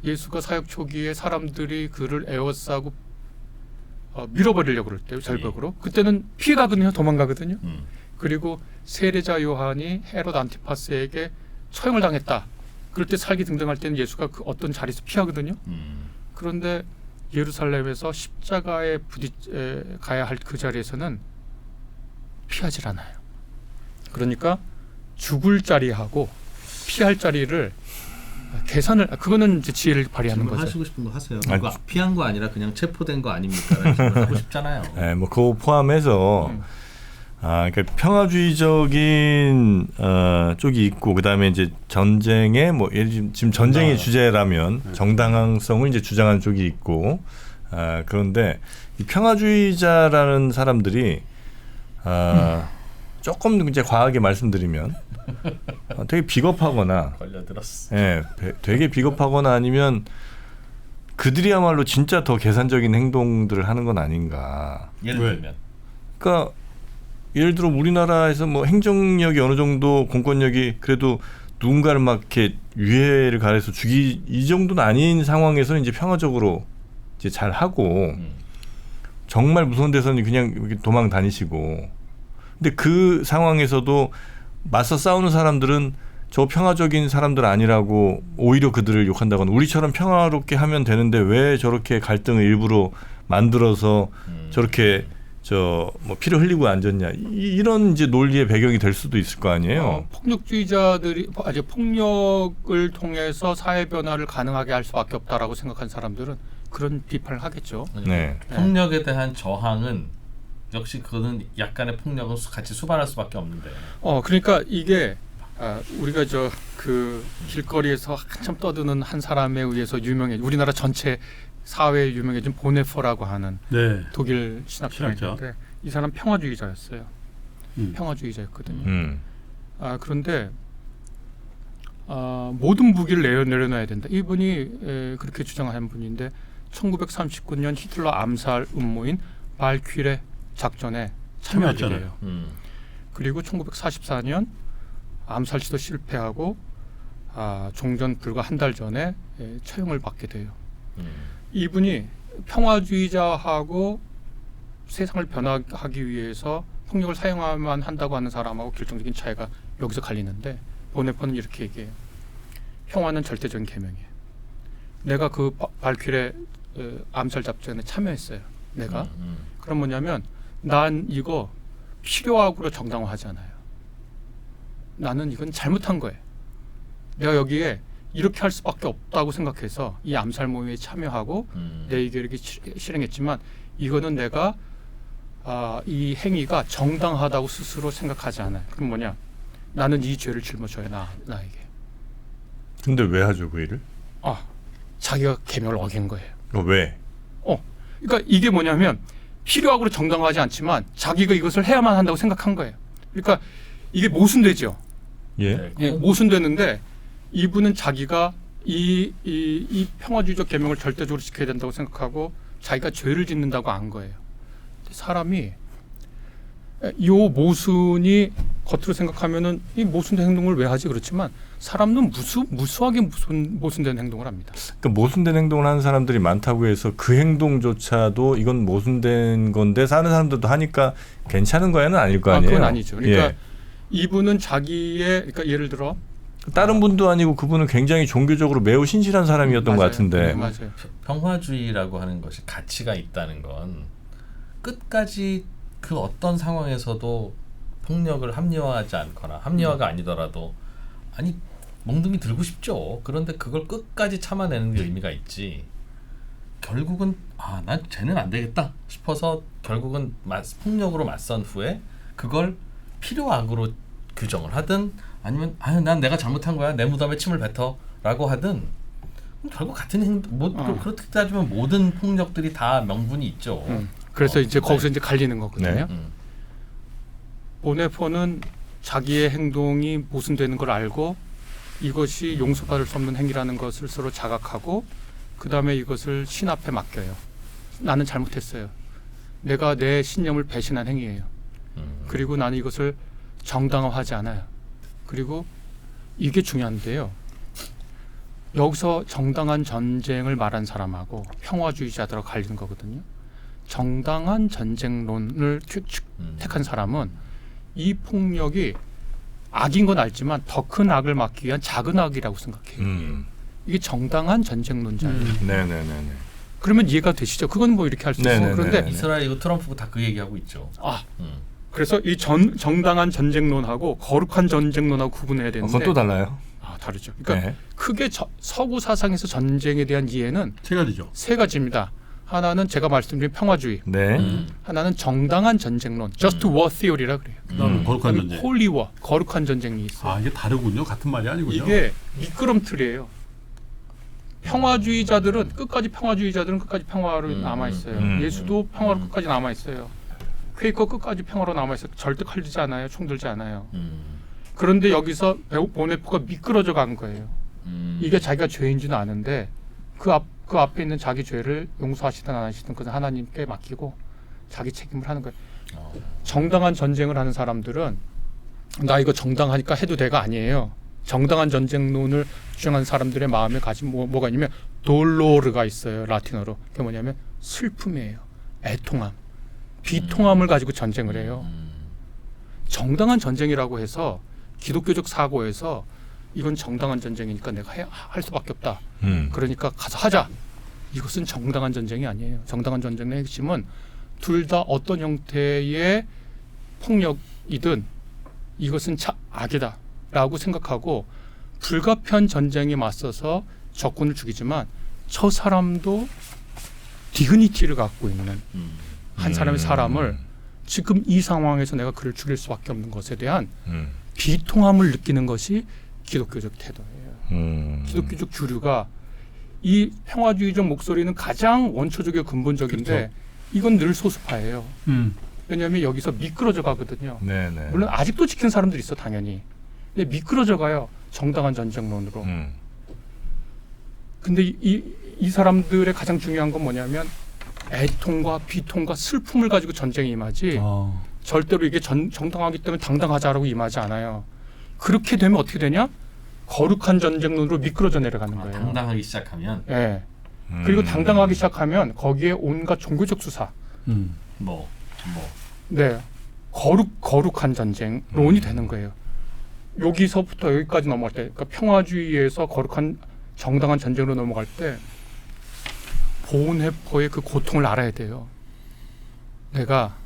예수가 사역 초기에 사람들이 그를 에워싸고 밀어버리려고 그럴 때요. 절벽으로. 그때는 피해가거든요. 도망가거든요. 그리고 세례자 요한이 헤롯 안티파스에게 처형을 당했다. 그럴 때 살기 등등할 때는 예수가 그 어떤 자리에서 피하거든요. 그런데 예루살렘에서 십자가에 가야 할 그 자리에서는 피하질 않아요. 그러니까 죽을 자리하고 피할 자리를 계산을 그거는 이제 지혜를 발휘하는 거죠. 하시고 싶은 거 하세요. 아니, 그거 피한 거 아니라 그냥 체포된 거 아닙니까? 라는 질문 하고 싶잖아요. 네, 뭐 그거 포함해서 그러니까 평화주의적인 쪽이 있고 그다음에 이제 전쟁의 뭐 예를 들면 지금 전쟁의 주제라면 정당성을 이제 주장하는 쪽이 있고 그런데 이 평화주의자라는 사람들이 조금 이제 과하게 말씀드리면 되게 비겁하거나 걸려들었어. 예, 되게 비겁하거나 아니면 그들이야말로 진짜 더 계산적인 행동들을 하는 건 아닌가. 예를 왜? 들면 그러니까 예를 들어 우리나라에서 뭐 행정력이 어느 정도 공권력이 그래도 누군가를 막 이렇게 유해를 가해서 이 정도는 아닌 상황에서는 이제 평화적으로 이제 잘 하고 정말 무서운 데서는 그냥 이렇게 도망 다니시고 근데 그 상황에서도 맞서 싸우는 사람들은 저 평화적인 사람들 아니라고 오히려 그들을 욕한다거나 우리처럼 평화롭게 하면 되는데 왜 저렇게 갈등을 일부러 만들어서 저렇게 뭐 피를 흘리고 앉았냐 이런 이제 논리의 배경이 될 수도 있을 거 아니에요. 폭력주의자들이 아직 폭력을 통해서 사회 변화를 가능하게 할 수밖에 없다라고 생각한 사람들은 그런 비판을 하겠죠. 네. 폭력에 대한 저항은 역시 그거는 약간의 폭력은 같이 수반할 수밖에 없는데. 그러니까 이게 우리가 그 길거리에서 한참 떠드는 한 사람에 의해서 우리나라 전체 사회에 유명해진 보네퍼라고 하는 네. 독일 신학자가 신학자. 있는데 이 사람 평화주의자였어요. 평화주의자였거든요. 그런데 모든 무기를 내려놔야 된다. 이분이 그렇게 주장한 분인데 1939년 히틀러 암살 음모인 발퀴레 작전에 참여하게 돼요. 그리고 1944년 암살 시도 실패하고 종전 불과 한 달 전에 처형을 받게 돼요. 이분이 평화주의자하고 세상을 변화하기 위해서 폭력을 사용하면 한다고 하는 사람하고 결정적인 차이가 여기서 갈리는데 보네퍼는 이렇게 얘기해요. 평화는 절대적인 계명이에요. 내가 그 발퀴레 암살 작전에 참여했어요. 내가. 그럼 뭐냐면 난 이거 필요하고로 정당화하지 않아요. 나는 이건 잘못한 거예요. 내가 여기에 이렇게 할 수밖에 없다고 생각해서 이 암살 모임에 참여하고 내 의견을 실행했지만 이거는 내가 이 행위가 정당하다고 스스로 생각하지 않아요. 그럼 뭐냐? 나는 이 죄를 짊어져야 나에게. 근데 왜 하죠 그 일을? 자기가 계명을 어긴 거예요. 왜? 그러니까 이게 뭐냐면 필요하고 정당화하지 않지만 자기가 이것을 해야만 한다고 생각한 거예요. 그러니까 이게 모순되죠. 예. 모순되는데 이분은 자기가 이 평화주의적 계명을 절대적으로 지켜야 된다고 생각하고 자기가 죄를 짓는다고 안 거예요. 사람이 이 모순이 겉으로 생각하면은 이 모순된 행동을 왜 하지 그렇지만 사람은 무수하게 모순된 행동을 합니다. 그러니까 모순된 행동을 하는 사람들이 많다고 해서 그 행동조차도 이건 모순된 건데 사는 사람들도 하니까 괜찮은 거야는 아닐 거 아니에요. 그건 아니죠. 그러니까 예. 이분은 자기의 그러니까 예를 들어 다른 분도 아니고 그분은 굉장히 종교적으로 매우 신실한 사람이었던 것 맞아요. 같은데. 네, 맞아요. 평화주의라고 하는 것이 가치가 있다는 건 끝까지 그 어떤 상황에서도 폭력을 합리화하지 않거나 합리화가 아니더라도 아니 몽둥이 들고 싶죠. 그런데 그걸 끝까지 참아내는 게 의미가 있지. 결국은 난 쟤는 안 되겠다 싶어서 결국은 폭력으로 맞선 후에 그걸 필요악으로 규정을 하든 아니면 난 내가 잘못한 거야 내 무덤에 침을 뱉어라고 하든 결국 같은 행동. 그렇게 따지면 모든 폭력들이 다 명분이 있죠. 그래서 이제 거기서 이제 갈리는 거거든요. 네. 보네포는 자기의 행동이 모순되는 걸 알고 이것이 용서받을 수 없는 행위라는 것을 서로 자각하고 그 다음에 이것을 신 앞에 맡겨요. 나는 잘못했어요. 내가 내 신념을 배신한 행위예요. 그리고 나는 이것을 정당화하지 않아요. 그리고 이게 중요한데요. 여기서 정당한 전쟁을 말한 사람하고 평화주의자들하고 갈리는 거거든요. 정당한 전쟁론을 택한 사람은 이 폭력이 악인 건 알지만 더 큰 악을 막기 위한 작은 악이라고 생각해요. 이게 정당한 전쟁론자예요. 네네네네. 그러면 이해가 되시죠? 그건 뭐 이렇게 할 수 있어요. 그런데 이스라엘이고 트럼프고 다 그 얘기하고 있죠. 그래서 이 정당한 전쟁론하고 거룩한 전쟁론하고 구분해야 되는데 그건 또 달라요. 다르죠. 그러니까 네. 크게 서구 사상에서 전쟁에 대한 이해는 세 가지죠. 세 가지입니다. 하나는 제가 말씀드린 평화주의, 네. 하나는 정당한 전쟁론, just war theory라 그래요. 그다음에 거룩한 그다음에 전쟁. holy war, 거룩한 전쟁이 있어요. 이게 다르군요. 같은 말이 아니군요. 이게 미끄럼틀이에요. 평화주의자들은 끝까지 평화로 남아 있어요. 예수도 평화로 끝까지 남아 있어요. 퀘이커 끝까지 평화로 남아 있어요. 절대 칼들지 않아요. 총 들지 않아요. 그런데 여기서 보네포가 미끄러져 간 거예요. 이게 자기가 죄인지는 아는데 그 앞에 있는 자기 죄를 용서하시든 안 하시든 그건 하나님께 맡기고 자기 책임을 하는 거예요. 정당한 전쟁을 하는 사람들은 나 이거 정당하니까 해도 돼가 아니에요. 정당한 전쟁론을 주장하는 사람들의 마음에 가진 뭐가 있냐면 돌로르가 있어요. 라틴어로. 그게 뭐냐면 슬픔이에요. 애통함. 비통함을 가지고 전쟁을 해요. 정당한 전쟁이라고 해서 기독교적 사고에서 이건 정당한 전쟁이니까 내가 할 수밖에 없다. 그러니까 가서 하자. 이것은 정당한 전쟁이 아니에요. 정당한 전쟁의 핵심은 둘 다 어떤 형태의 폭력이든 이것은 악이다 라고 생각하고 불가피한 전쟁에 맞서서 적군을 죽이지만 저 사람도 디그니티를 갖고 있는 한 사람의 사람을 지금 이 상황에서 내가 그를 죽일 수밖에 없는 것에 대한 비통함을 느끼는 것이 기독교적 태도예요. 기독교적 주류가 이 평화주의적 목소리는 가장 원초적이고 근본적인데 그렇죠. 이건 늘 소수파예요. 왜냐하면 여기서 미끄러져 가거든요. 네네. 물론 아직도 지키는 사람들이 있어 당연히. 근데 미끄러져 가요. 정당한 전쟁론으로. 근데 이 사람들의 가장 중요한 건 뭐냐면 애통과 비통과 슬픔을 가지고 전쟁에 임하지 절대로 이게 정당하기 때문에 당당하자라고 임하지 않아요. 그렇게 되면 어떻게 되냐? 거룩한 전쟁론으로 미끄러져 내려가는 거예요. 당당하기 시작하면 예. 그리고 당당하기 시작하면 거기에 온갖 종교적 수사. 네. 거룩한 전쟁론이 되는 거예요. 여기서부터 여기까지 넘어갈 때, 그러니까 평화주의에서 거룩한 정당한 전쟁으로 넘어갈 때 보온회포의 그 고통을 알아야 돼요. 그러니까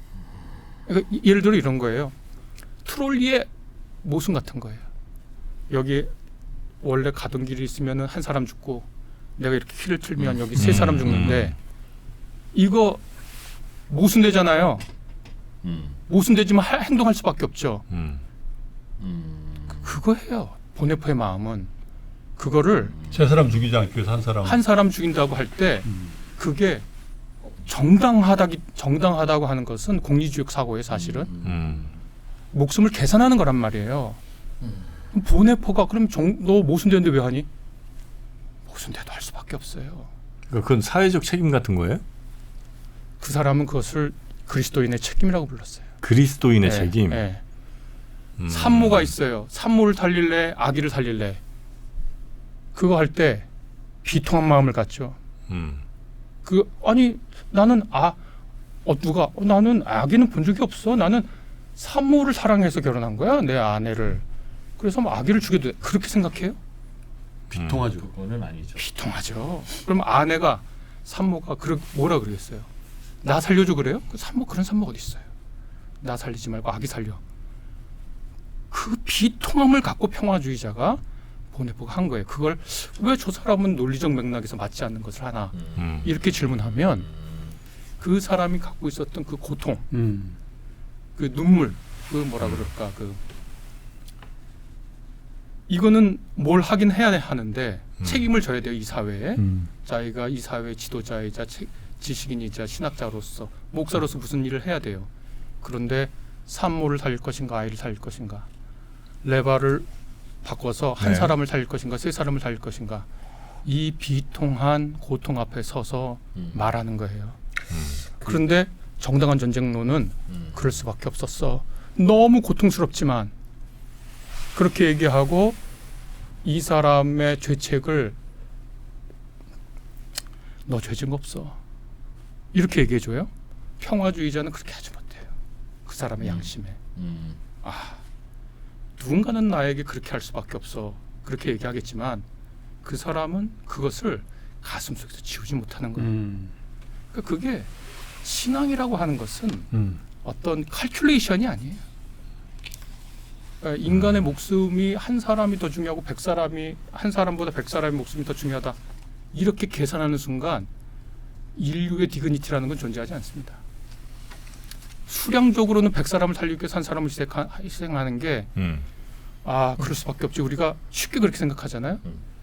예를 들어 이런 거예요. 트롤리의 모순 같은 거예요. 여기 원래 가던 길이 있으면 한 사람 죽고 내가 이렇게 키를 틀면 여기 세 사람 죽는데 이거 모순되잖아요. 모순되지만 행동할 수밖에 없죠. 그거예요. 보네포의 마음은 그거를 세 사람 죽이지 않기 위해서 한 사람 죽인다고 할 때 그게 정당하다고 하는 것은 공리주의 사고예요. 사실은 목숨을 계산하는 거란 말이에요. 보네포가 그럼 너 모순되는데 왜 하니? 모순돼도 할 수밖에 없어요. 그건 사회적 책임 같은 거예요? 그 사람은 그것을 그리스도인의 책임이라고 불렀어요. 그리스도인의 네, 책임. 네. 산모가 있어요. 산모를 살릴래, 아기를 살릴래. 그거 할 때 비통한 마음을 갖죠. 아니 나는 나는 아기는 본 적이 없어. 나는 산모를 사랑해서 결혼한 거야, 내 아내를. 그래서 뭐 아기를 죽여도 돼. 그렇게 생각해요? 비통하죠. 그거는 아니죠. 비통하죠. 그럼 아내가 산모가 뭐라 그러겠어요? 나 살려줘 그래요? 그런 산모가 어디 있어요? 나 살리지 말고 아기 살려. 그 비통함을 갖고 평화주의자가 보네포가 한 거예요. 그걸 왜 저 사람은 논리적 맥락에서 맞지 않는 것을 하나 이렇게 질문하면 그 사람이 갖고 있었던 그 고통, 그 눈물, 그 뭐라 그럴까, 이거는 뭘 하긴 해야 하는데 책임을 져야 돼요, 이 사회에. 자기가 이 사회의 지도자이자 지식인이자 신학자로서 목사로서 무슨 일을 해야 돼요. 그런데 산모를 살릴 것인가, 아이를 살릴 것인가, 레바를 바꿔서 한 사람을 살릴 것인가, 세 사람을 살릴 것인가, 이 비통한 고통 앞에 서서 말하는 거예요. 그런데 정당한 전쟁론은 그럴 수밖에 없었어. 너무 고통스럽지만 그렇게 얘기하고 이 사람의 죄책을 너 죄진 거 없어 이렇게 얘기해줘요. 평화주의자는 그렇게 하지 못해요. 그 사람의 양심에. 누군가는 나에게 그렇게 할 수밖에 없어 그렇게 얘기하겠지만 그 사람은 그것을 가슴속에서 지우지 못하는 거예요. 그러니까 그게 신앙이라고 하는 것은 어떤 칼큘레이션이 아니에요. 그러니까 인간의 목숨이 한 사람이 더 중요하고 한 사람보다 100사람의 목숨이 더 중요하다 이렇게 계산하는 순간 인류의 디그니티라는 건 존재하지 않습니다. 수량적으로는 100사람을 살리기 위해서 한 사람을 희생하는 게 그럴 수밖에 없지. 우리가 쉽게 그렇게 생각하잖아요.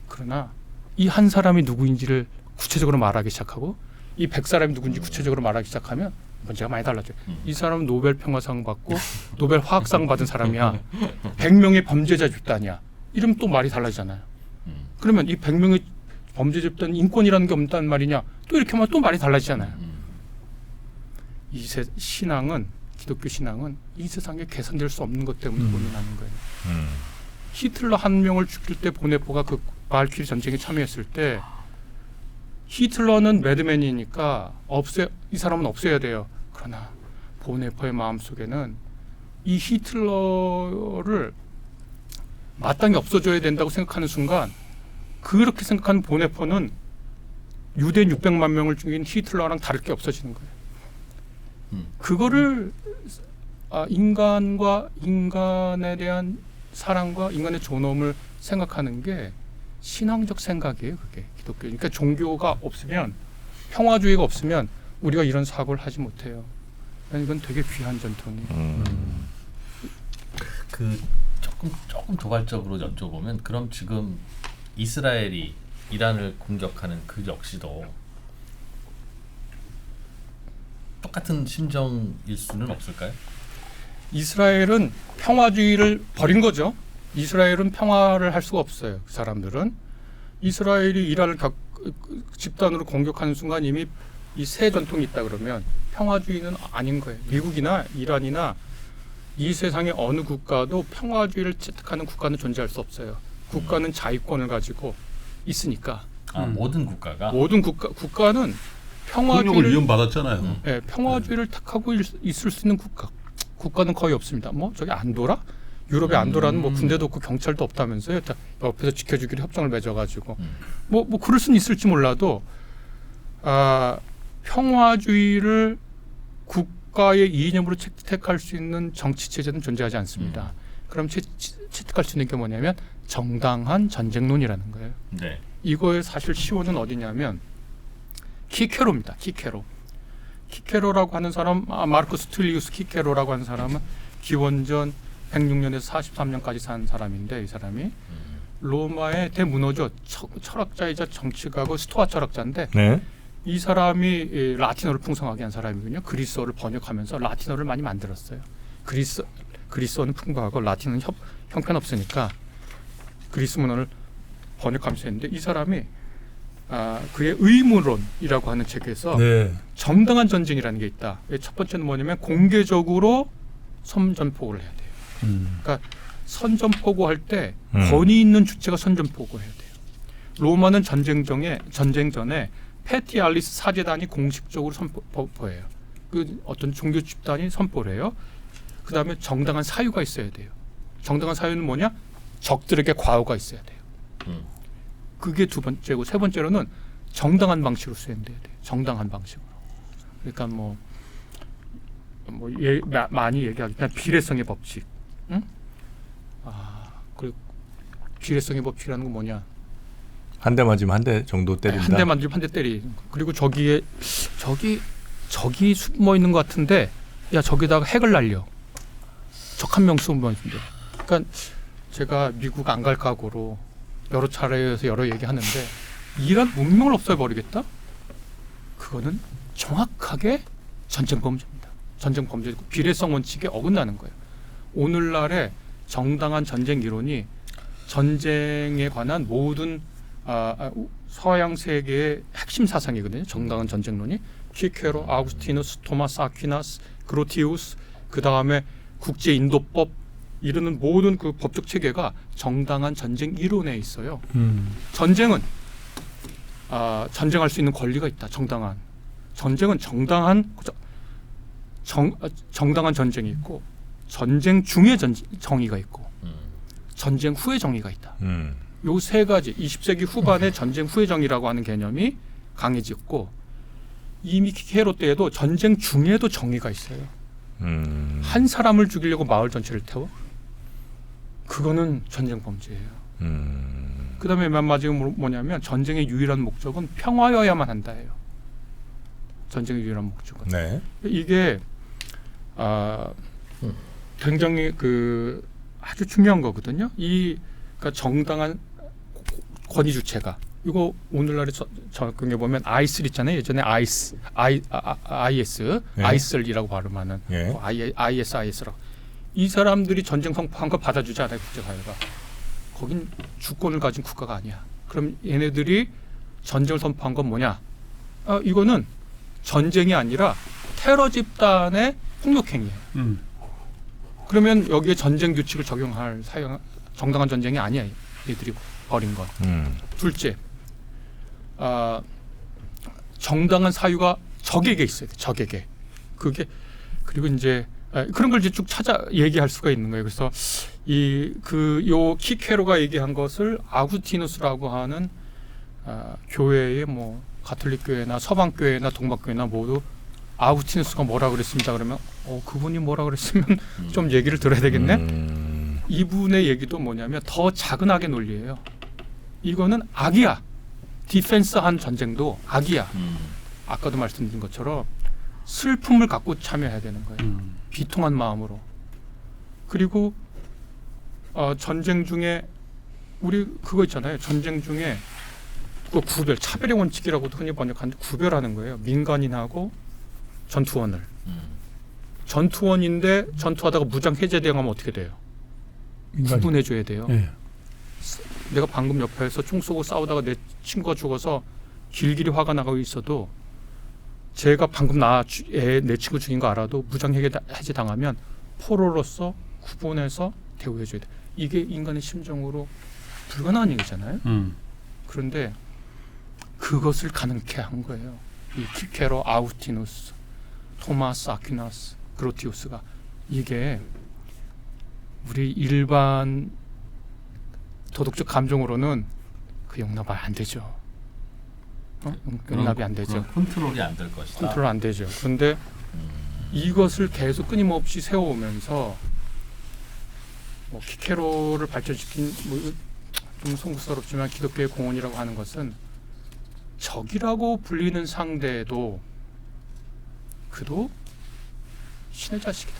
그러나 이 한 사람이 누구인지를 구체적으로 말하기 시작하고 이 100사람이 누군지 구체적으로 말하기 시작하면 문제가 많이 달라져요. 이 사람은 노벨 평화상 받고 노벨 화학상 받은 사람이야. 100명의 범죄자 집단이야. 이러면 또 말이 달라지잖아요. 그러면 이 100명의 범죄자 집단 인권이라는 게 없단 말이냐. 또 이렇게 하면 또 말이 달라지잖아요. 신앙은, 기독교 신앙은 이 세상에 계산될 수 없는 것 때문에 고민하는 거예요. 히틀러 한 명을 죽일 때 보네포가 그 발키리 전쟁에 참여했을 때 히틀러는 매드맨이니까 이 사람은 없애야 돼요. 그러나 보네포의 마음속에는 이 히틀러를 마땅히 없어져야 된다고 생각하는 순간 그렇게 생각하는 보네포는 유대인 600만 명을 죽인 히틀러랑 다를 게 없어지는 거예요. 그거를 인간과 인간에 대한 사랑과 인간의 존엄을 생각하는 게 신앙적 생각이에요. 그게 기독교. 그러니까 종교가 없으면 평화주의가 없으면 우리가 이런 사고를 하지 못해요. 이건 되게 귀한 전통이에요. 그 조금 도발적으로 여쭤보면 그럼 지금 이스라엘이 이란을 공격하는 그 역시도 똑같은 심정일 수는 없을까요? 이스라엘은 평화주의를 버린 거죠. 이스라엘은 평화를 할 수가 없어요. 그 사람들은 이스라엘이 이란을 집단으로 공격하는 순간 이미 이 새 전통이 있다 그러면 평화주의는 아닌 거예요. 미국이나 이란이나 이 세상의 어느 국가도 평화주의를 채택하는 국가는 존재할 수 없어요. 국가는 자위권을 가지고 있으니까. 모든 국가가? 모든 국가는 폭력을 평화주의를 위험받았잖아요. 네, 평화주의를 택하고 있을 수 있는 국가는 거의 없습니다. 뭐 저기 안도라? 유럽의 안도라는 뭐 군대도 없고 경찰도 없다면서요. 옆에서 지켜주기로 협정을 맺어가지고 뭐 그럴 수는 있을지 몰라도 평화주의를 국가의 이념으로 채택할 수 있는 정치 체제는 존재하지 않습니다. 그럼 채택할 수 있는 게 뭐냐면 정당한 전쟁론이라는 거예요. 네. 이거의 사실 시효는 어디냐면 키케로입니다. 키케로라고 하는 사람, 마르쿠스 툴리우스 키케로라고 하는 사람은 기원전 106년에서 43년까지 산 사람인데 이 사람이 로마의 대문호죠. 철학자이자 정치가고 스토아 철학자인데 네. 이 사람이 라틴어를 풍성하게 한 사람이군요. 그리스어를 번역하면서 라틴어를 많이 만들었어요. 그리스어는 풍부하고 라틴어는 형편없으니까 그리스 문헌을 번역하면서 했는데 이 사람이 그의 의무론이라고 하는 책에서 네. 정당한 전쟁이라는 게 있다. 첫 번째는 뭐냐면 공개적으로 선전포고를 해야 돼요. 그러니까 선전포고할 때 권위 있는 주체가 선전포고해야 돼요. 로마는 전쟁 전에 페티알리스 사제단이 공식적으로 선포해요. 그 어떤 종교 집단이 선포를 해요. 그 다음에 정당한 사유가 있어야 돼요. 정당한 사유는 뭐냐? 적들에게 과오가 있어야 돼요. 그게 두 번째고 세 번째로는 정당한 방식으로 수행돼야 돼요. 정당한 방식으로. 그러니까 많이 얘기하겠지만 비례성의 법칙. 응? 그리고 비례성의 법칙이라는 건 뭐냐? 한 대 맞으면 한 대 정도 때린다. 한 대 맞으면 한 대 때리. 그리고 저기 숨어 있는 것 같은데, 야 저기다가 핵을 날려. 적 한 명 숨어 있는데. 그러니까 제가 미국 안 갈 각오로 여러 차례에서 여러 얘기하는데 이란 문명을 없애버리겠다? 그거는 정확하게 전쟁 범죄입니다. 전쟁 범죄고 비례성 원칙에 어긋나는 거예요. 오늘날의 정당한 전쟁 이론이 전쟁에 관한 모든 서양 세계의 핵심 사상이거든요. 정당한 전쟁론이 키케로, 아우구스티누스, 토마스 아퀴나스, 그로티우스, 그 다음에 국제 인도법 이르는 모든 그 법적 체계가 정당한 전쟁 이론에 있어요. 전쟁은 전쟁할 수 있는 권리가 있다. 정당한 전쟁은 정당한 전쟁이 있고 전쟁 중에 정의가 있고 전쟁 후에 정의가 있다. 요 세 가지 20세기 후반에 전쟁 후의 정의라고 하는 개념이 강해졌고 이미 키케로 때에도 전쟁 중에도 정의가 있어요. 한 사람을 죽이려고 마을 전체를 태워? 그거는 전쟁 범죄예요. 그다음에 맨 마지막으로 뭐냐면 전쟁의 유일한 목적은 평화여야만 한다예요. 전쟁의 유일한 목적은. 네. 이게 굉장히 아주 중요한 거거든요. 그러니까 정당한 권위 주체가 이거 오늘날에 적용해 보면 아이슬 있잖아요. 예전에 IS 네. 아이슬이라고 발음하는 네. IS라고 이 사람들이 전쟁 선포한 걸 받아주지 않아요. 국제사회가. 거긴 주권을 가진 국가가 아니야. 그럼 얘네들이 전쟁을 선포한 건 뭐냐? 이거는 전쟁이 아니라 테러 집단의 폭력행위예요. 그러면 여기에 전쟁 규칙을 적용할 정당한 전쟁이 아니야. 얘들이 벌인 건. 둘째, 정당한 사유가 적에게 있어야 돼. 적에게. 그리고 이제 그런 걸 이제 쭉 찾아 얘기할 수가 있는 거예요. 그래서 요 키케로가 얘기한 것을 아구티누스라고 하는 교회의 가톨릭 교회나 서방 교회나 동방 교회나 모두 아구티누스가 뭐라 그랬습니다. 그러면 그분이 뭐라 그랬으면 좀 얘기를 들어야 되겠네. 이분의 얘기도 뭐냐면 더 작은 악의 논리예요. 이거는 악이야. 디펜스한 전쟁도 악이야. 아까도 말씀드린 것처럼 슬픔을 갖고 참여해야 되는 거예요. 비통한 마음으로. 그리고 전쟁 중에 우리 그거 있잖아요. 전쟁 중에 그 구별, 차별의 원칙이라고도 흔히 번역하는데 구별하는 거예요. 민간인하고 전투원을. 전투원인데 전투하다가 무장 해제당하면 어떻게 돼요? 구분해줘야 돼요. 네. 내가 방금 옆에서 총 쏘고 싸우다가 내 친구가 죽어서 길길이 화가 나고 있어도 제가 방금 내 친구 죽인 거 알아도 무장 해제 당하면 포로로서 구분해서 대우해줘야 돼. 이게 인간의 심정으로 불가능한 얘기잖아요. 그런데 그것을 가능케 한 거예요. 이 키케로, 아우구스티누스, 토마스 아퀴나스, 그로티우스가 이게 우리 일반 도덕적 감정으로는 용납이 안 되죠. 용납이 안 되죠. 컨트롤이 안 될 것이다. 컨트롤 안 되죠. 그런데 이것을 계속 끊임없이 세워오면서 키케로를 발전시킨 좀 송구스럽지만 기독교의 공헌이라고 하는 것은 적이라고 불리는 상대도 그도 신의 자식이다.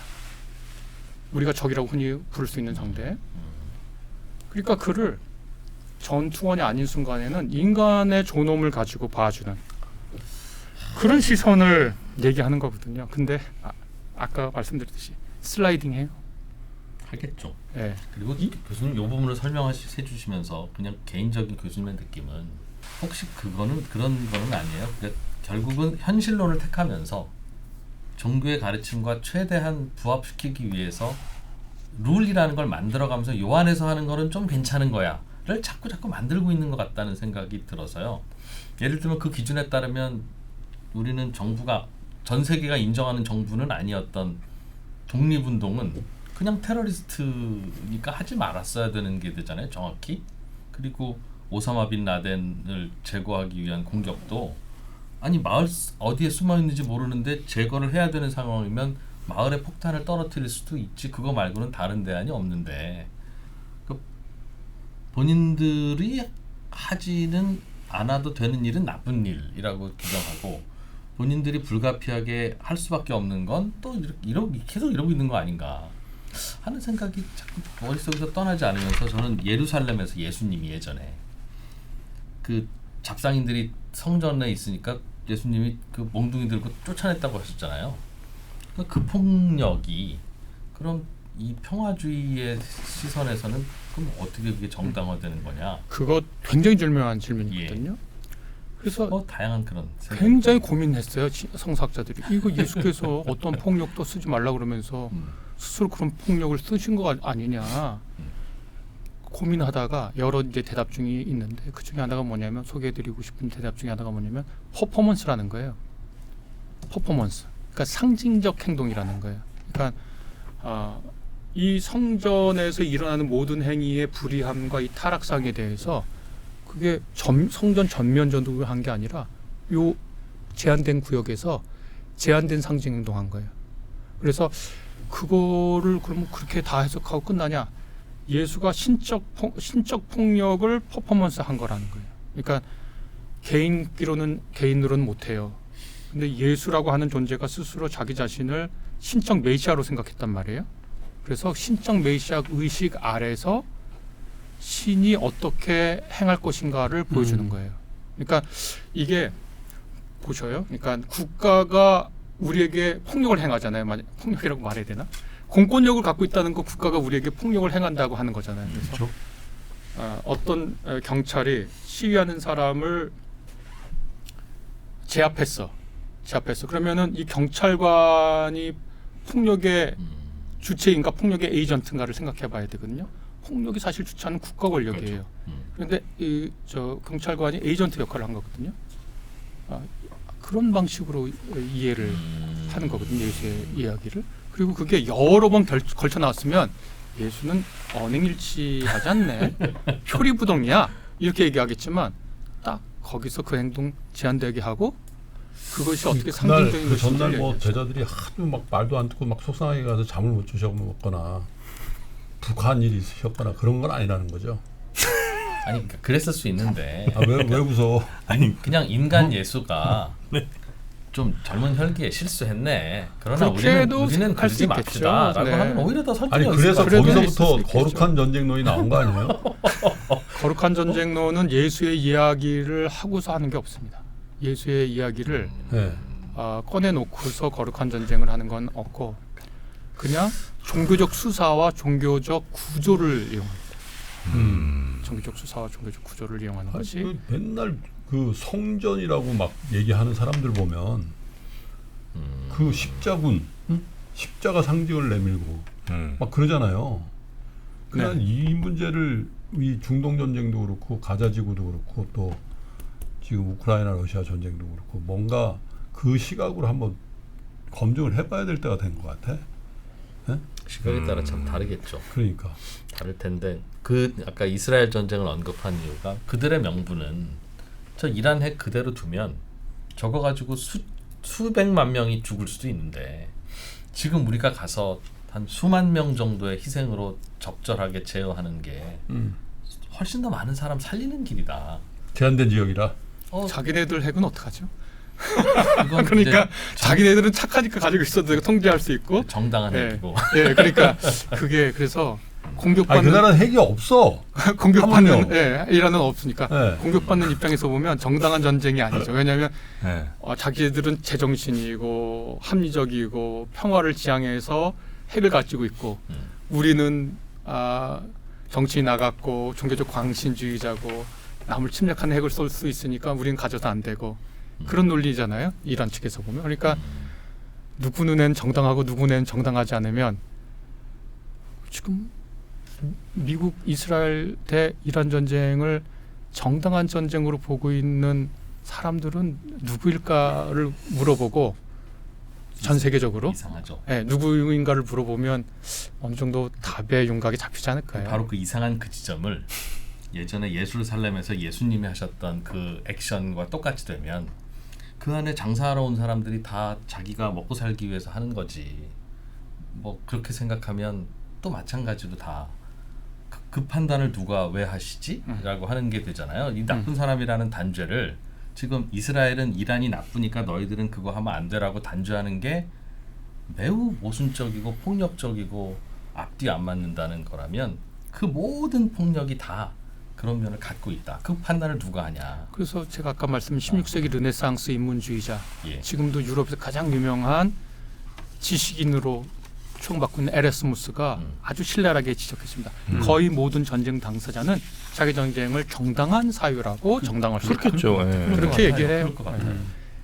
우리가 적이라고 흔히 부를 수 있는 상대. 그러니까 그를 전투원이 아닌 순간에는 인간의 존엄을 가지고 봐주는 그런 시선을 얘기하는 거거든요. 근데 아까 말씀드렸듯이 슬라이딩해요. 하겠죠. 예. 그리고 교수님 이 부분을 설명해 주시면서 그냥 개인적인 교수님의 느낌은 혹시 그거는 그런 거는 아니에요. 그러니까 결국은 현실론을 택하면서 종교의 가르침과 최대한 부합시키기 위해서 룰이라는 걸 만들어가면서 요 안에서 하는 거는 좀 괜찮은 거야를 자꾸 만들고 있는 것 같다는 생각이 들어서요. 예를 들면 그 기준에 따르면 우리는 정부가 전 세계가 인정하는 정부는 아니었던 독립운동은 그냥 테러리스트니까 하지 말았어야 되는 게 되잖아요. 정확히. 그리고 오사마 빈 라덴을 제거하기 위한 공격도 아니 마을 어디에 숨어 있는지 모르는데 제거를 해야 되는 상황이면 마을에 폭탄을 떨어뜨릴 수도 있지. 그거 말고는 다른 대안이 없는데 본인들이 하지는 않아도 되는 일은 나쁜 일이라고 규정하고 본인들이 불가피하게 할 수밖에 없는 건 또 계속 이러고 있는 거 아닌가 하는 생각이 자꾸 머릿속에서 떠나지 않으면서 저는 예루살렘에서 예수님이 예전에 그 잡상인들이 성전에 있으니까 예수님이 그 몽둥이 들고 쫓아냈다고 하셨잖아요. 그 폭력이 그럼 이 평화주의의 시선에서는 그럼 어떻게 그게 정당화되는 거냐? 그거 굉장히 절묘한 질문이거든요. 그래서 다양한 그런 굉장히 고민했어요. 성사학자들이 이거 예수께서 어떤 폭력도 쓰지 말라 그러면서 스스로 그런 폭력을 쓰신 거 아니냐 고민하다가 여러 이제 대답 중이 있는데 그 중에 하나가 뭐냐면 소개해드리고 싶은 대답 중에 하나가 뭐냐면 퍼포먼스라는 거예요. 퍼포먼스. 그러니까 상징적 행동이라는 거예요. 그러니까 이 성전에서 일어나는 모든 행위의 불의함과 이 타락상에 대해서 그게 성전 전면 전도를 한 게 아니라 요 제한된 구역에서 제한된 상징 행동한 거예요. 그래서 그거를 그러면 그렇게 다 해석하고 끝나냐? 예수가 신적 폭력을 퍼포먼스 한 거라는 거예요. 그러니까 개인으로는 못해요. 근데 예수라고 하는 존재가 스스로 자기 자신을 신적 메시아로 생각했단 말이에요. 그래서 신적 메시아 의식 아래서 신이 어떻게 행할 것인가를 보여주는 거예요. 그러니까 이게 보셔요. 그러니까 국가가 우리에게 폭력을 행하잖아요. 폭력이라고 말해야 되나? 공권력을 갖고 있다는 거 국가가 우리에게 폭력을 행한다고 하는 거잖아요. 그래서 어떤 경찰이 시위하는 사람을 제압했어. 그러면은 이 경찰관이 폭력의 주체인가 폭력의 에이전트인가를 생각해 봐야 되거든요. 폭력이 사실 주체하는 국가 권력이에요. 그런데 저 경찰관이 에이전트 역할을 한 거거든요. 그런 방식으로 이해를 하는 거거든요. 예수의 이야기를. 그리고 그게 여러 번 걸쳐 나왔으면 예수는 언행일치하지 않네. 표리부동이야. 이렇게 얘기하겠지만 딱 거기서 그 행동 제한되게 하고 그것이 어떻게 상징적인 그 전날 뭐 얘기하죠. 제자들이 하도 막 말도 안 듣고 막 속상하게 가서 잠을 못 주셨거나 북한 일이 있으셨거나 그런 건 아니라는 거죠. 아니 그러니까 그랬을 수 있는데 왜 웃어? 아니 그냥 인간 예수가 좀 젊은 혈기에 실수했네. 그러나 그렇게도 우리는 생각할 수 그러지 있겠죠. 맙시다라고 네. 하면 오히려 더 설득이 아니 있을 그래서 것 같아요. 그래도 거기서부터 있을 수 있겠죠. 거룩한 전쟁론이 나온 거 아니에요? 거룩한 전쟁론은 예수의 이야기를 하고서 하는 게 없습니다. 예수의 이야기를 네. 꺼내놓고서 거룩한 전쟁을 하는 건 없고 그냥 종교적 수사와 종교적 구조를 이용합니다. 종교적 수사와 종교적 구조를 이용하는 것이 그 맨날 그 성전이라고 막 얘기하는 사람들 보면 그 십자군, 십자가 상징을 내밀고 막 그러잖아요. 그냥 이 문제를 이 중동 전쟁도 그렇고 가자 지구도 그렇고 또 지금 우크라이나 러시아 전쟁도 그렇고 뭔가 그 시각으로 한번 검증을 해봐야 될 때가 된 것 같아. 네? 시각에 따라 참 다르겠죠. 그러니까 다를 텐데 그 아까 이스라엘 전쟁을 언급한 이유가 그들의 명분은 저 이란 핵 그대로 두면 저거 가지고 수백만 명이 죽을 수도 있는데 지금 우리가 가서 한 수만 명 정도의 희생으로 적절하게 제어하는 게 훨씬 더 많은 사람 살리는 길이다. 제한된 지역이라. 자기네들 핵은 어떡하죠? 이건 그러니까 이제 자기네들은 착하니까 가지고 있어도 통제할 수 있고 정당한 예. 핵이고 그러니까 그게 그래서 아니 그 공격받는 나라는 핵이 없어. 공격받는 하물며. 이란은 없으니까 네. 공격받는 입장에서 보면 정당한 전쟁이 아니죠. 왜냐하면 네. 자기들은 제정신이고 합리적이고 평화를 지향해서 핵을 가지고 있고 우리는 정치 나갔고 종교적 광신주의자고 남을 침략하는 핵을 쏠 수 있으니까 우리는 가져도 안 되고 그런 논리잖아요. 이란 측에서 보면. 그러니까 누구 눈엔 정당하고 누구 눈엔 정당하지 않으면 지금 미국 이스라엘 대 이란 전쟁을 정당한 전쟁으로 보고 있는 사람들은 누구일까를 물어보고 전 세계적으로 이상하죠. 네, 누구인가를 물어보면 어느 정도 답의 윤곽이 잡히지 않을까요? 바로 그 이상한 그 지점을 예전에 예루살렘에서 예수님이 하셨던 그 액션과 똑같이 되면 그 안에 장사하러 온 사람들이 다 자기가 먹고 살기 위해서 하는 거지. 뭐 그렇게 생각하면 또 마찬가지로 다 그 판단을 누가 왜 하시지? 라고 하는 게 되잖아요. 이 나쁜 사람이라는 단죄를 지금 이스라엘은 이란이 나쁘니까 너희들은 그거 하면 안 되라고 단죄하는 게 매우 모순적이고 폭력적이고 앞뒤 안 맞는다는 거라면 그 모든 폭력이 다 그런 면을 갖고 있다. 그 판단을 누가 하냐. 그래서 제가 아까 말씀드린 16세기 르네상스 인문주의자 예. 지금도 유럽에서 가장 유명한 지식인으로 추앙받고 있는 에레스무스가 아주 신랄하게 지적했습니다. 거의 모든 전쟁 당사자는 자기 전쟁을 정당한 사유라고 정당할 수 있다. 그렇겠죠. 예. 그렇게 얘기를 해요. 그럴 것 같아요.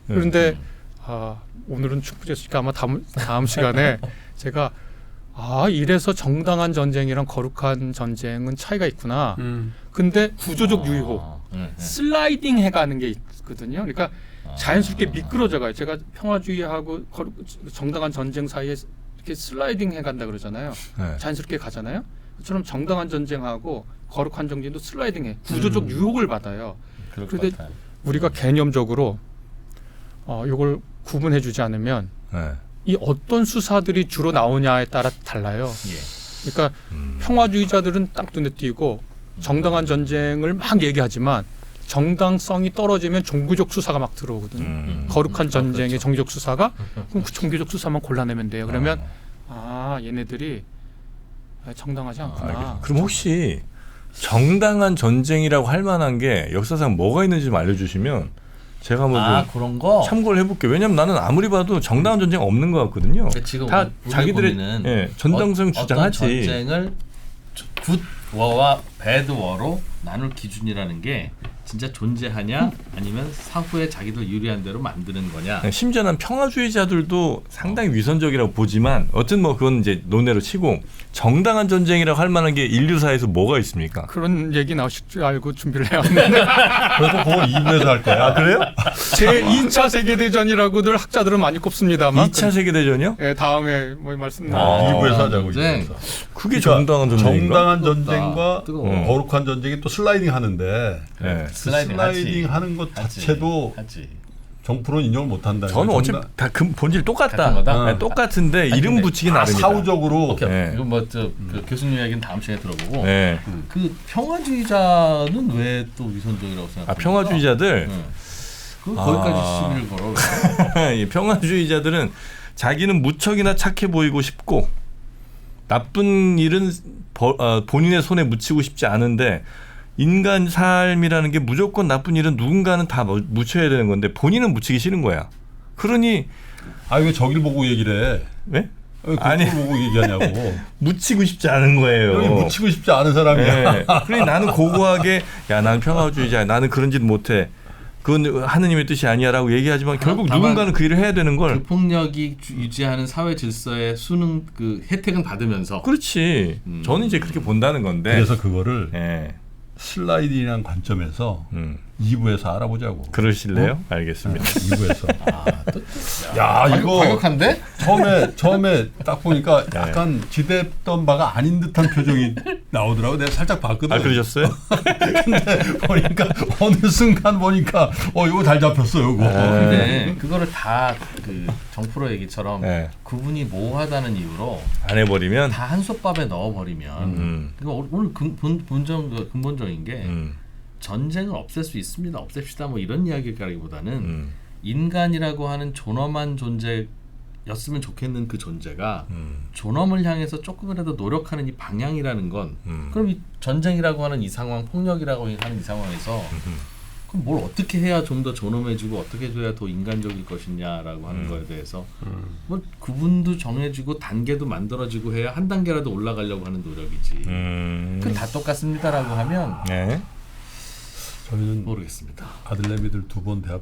그런데 오늘은 충분했으니까 아마 다음 시간에 제가 이래서 정당한 전쟁이랑 거룩한 전쟁은 차이가 있구나. 근데 구조적 유효, 슬라이딩 해가는 게 있거든요. 그러니까 자연스럽게 미끄러져가요. 제가 평화주의하고 정당한 전쟁 사이에 이렇게 슬라이딩 해간다 그러잖아요. 네. 자연스럽게 가잖아요. 그처럼 정당한 전쟁하고 거룩한 전쟁도 슬라이딩해. 구조적 유혹을 받아요. 그럴 것 그런데 같아요. 우리가 개념적으로 이걸 구분해주지 않으면 네. 이 어떤 수사들이 주로 나오냐에 따라 달라요. 예. 그러니까 평화주의자들은 딱 눈에 띄고 정당한 전쟁을 막 얘기하지만 정당성이 떨어지면 종교적 수사가 막 들어오거든요. 거룩한 전쟁의 그렇죠. 종교적 수사가 그럼 그 종교적 수사만 골라내면 돼요. 그러면 얘네들이 정당하지 않구나. 그럼 혹시 정당한 전쟁이라고 할 만한 게 역사상 뭐가 있는지 좀 알려주시면 제가 한번 좀 그런 거. 참고를 해볼게요. 왜냐하면 나는 아무리 봐도 정당한 전쟁 없는 것 같거든요. 그러니까 지금 다 우리 자기들의 고민은 전당성 주장하지. 어떤 전쟁을 굿 워와 배드 워로 나눌 기준이라는 게 진짜 존재하냐 아니면 사후에 자기들 유리한 대로 만드는 거냐. 심지어 난 평화주의자들도 상당히 위선적이라고 보지만 어쨌든 뭐 그건 이제 논외로 치고 정당한 전쟁이라고 할 만한 게 인류사에서 뭐가 있습니까? 그런 얘기 나오실 줄 알고 준비를 해왔는데 그래서 그거 2부에서 할 거야. 그래요? 제 2차 세계대전이라고들 학자들은 많이 꼽습니다만 2차 세계대전이요? 다음에 뭐 말씀 2부에서 하자고. 전쟁. 2부에서. 그게 그러니까 정당한 전쟁인가? 정당한 전쟁과 뜨거워. 거룩한 전쟁이 또 슬라이딩 하는데 네. 슬라이딩 하는 것 자체도 하지. 정프로는 인정을 못 한다. 저는 어차피 다 본질 똑같다. 같은 거다? 네, 똑같은데 이름 근데 붙이기 다 나름이다. 사후적으로 오케이. 네. 이건 그 교수님 이야기는 다음 시간에 들어보고. 네. 그 평화주의자는 왜 또 위선적이라고 생각합니까? 평화주의자들 그 거기까지 시비를 걸어. 이 평화주의자들은 자기는 무척이나 착해 보이고 싶고 나쁜 일은 본인의 손에 묻히고 싶지 않은데 인간 삶이라는 게 무조건 나쁜 일은 누군가는 다 묻혀야 되는 건데 본인은 묻히기 싫은 거야. 그러니 왜 저길 보고 얘기를 해? 왜? 왜 아니. 그걸 보고 얘기하냐고. 묻히고 싶지 않은 거예요. 여기 묻히고 싶지 않은 사람이야. 네. 그러니 나는 고고하게 나는 평화주의자야. 나는 그런 짓 못해. 그건 하느님의 뜻이 아니야라고 얘기하지만 결국 다만 누군가는 그 일을 해야 되는 걸. 그 폭력이 유지하는 사회 질서의 수능 그 혜택은 받으면서. 그렇지. 저는 이제 그렇게 본다는 건데. 그래서 그거를 예. 슬라이딩이라는 관점에서 2부에서 알아보자고. 그러실래요? 알겠습니다. 2부에서. 또, 야, 이거 과격한데? 처음에 딱 보니까 약간 기대했던 바가 아닌 듯한 표정이 나오더라고. 내가 살짝 봤거든. 아, 그러셨어요? 근데 보니까 어느 순간 보니까 이거 잘 잡혔어, 이거. 근데 그거를 다 그 정프로 얘기처럼 네. 그분이 모호하다는 이유로 안 해버리면. 다 한솥밥에 넣어버리면 이거 오늘 근본적인 게 전쟁을 없앨 수 있습니다. 없앱시다 뭐 이런 이야기라기보다는 인간이라고 하는 존엄한 존재였으면 좋겠는 그 존재가 존엄을 향해서 조금이라도 노력하는 이 방향이라는 건 그럼 이 전쟁이라고 하는 이 상황, 폭력이라고 하는 이 상황에서 그럼 뭘 어떻게 해야 좀 더 존엄해지고 어떻게 해줘야 더 인간적일 것이냐라고 하는 거에 대해서 뭐 구분도 정해지고 단계도 만들어지고 해야 한 단계라도 올라가려고 하는 노력이지. 그 다 똑같습니다라고 하면 네. 저희는 모르겠습니다. 아들내미들 2번 대학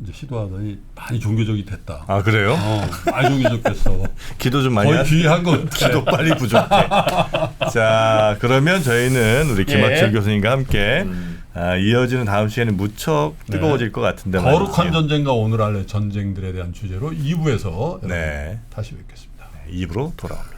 이제 시도하더니 많이 종교적이 됐다. 아 그래요? 많이 종교적됐어. 기도 좀 많이 거의 하세요. 귀한 것 같아. 기도 빨리 부족해. 자, 그러면 저희는 우리 김학철 예. 교수님과 함께 이어지는 다음 시간에 무척 뜨거워질 것 같은데 거룩한 말이지요. 전쟁과 오늘 알의 전쟁들에 대한 주제로 2부에서 네. 다시 뵙겠습니다. 입으로 돌아옵니다.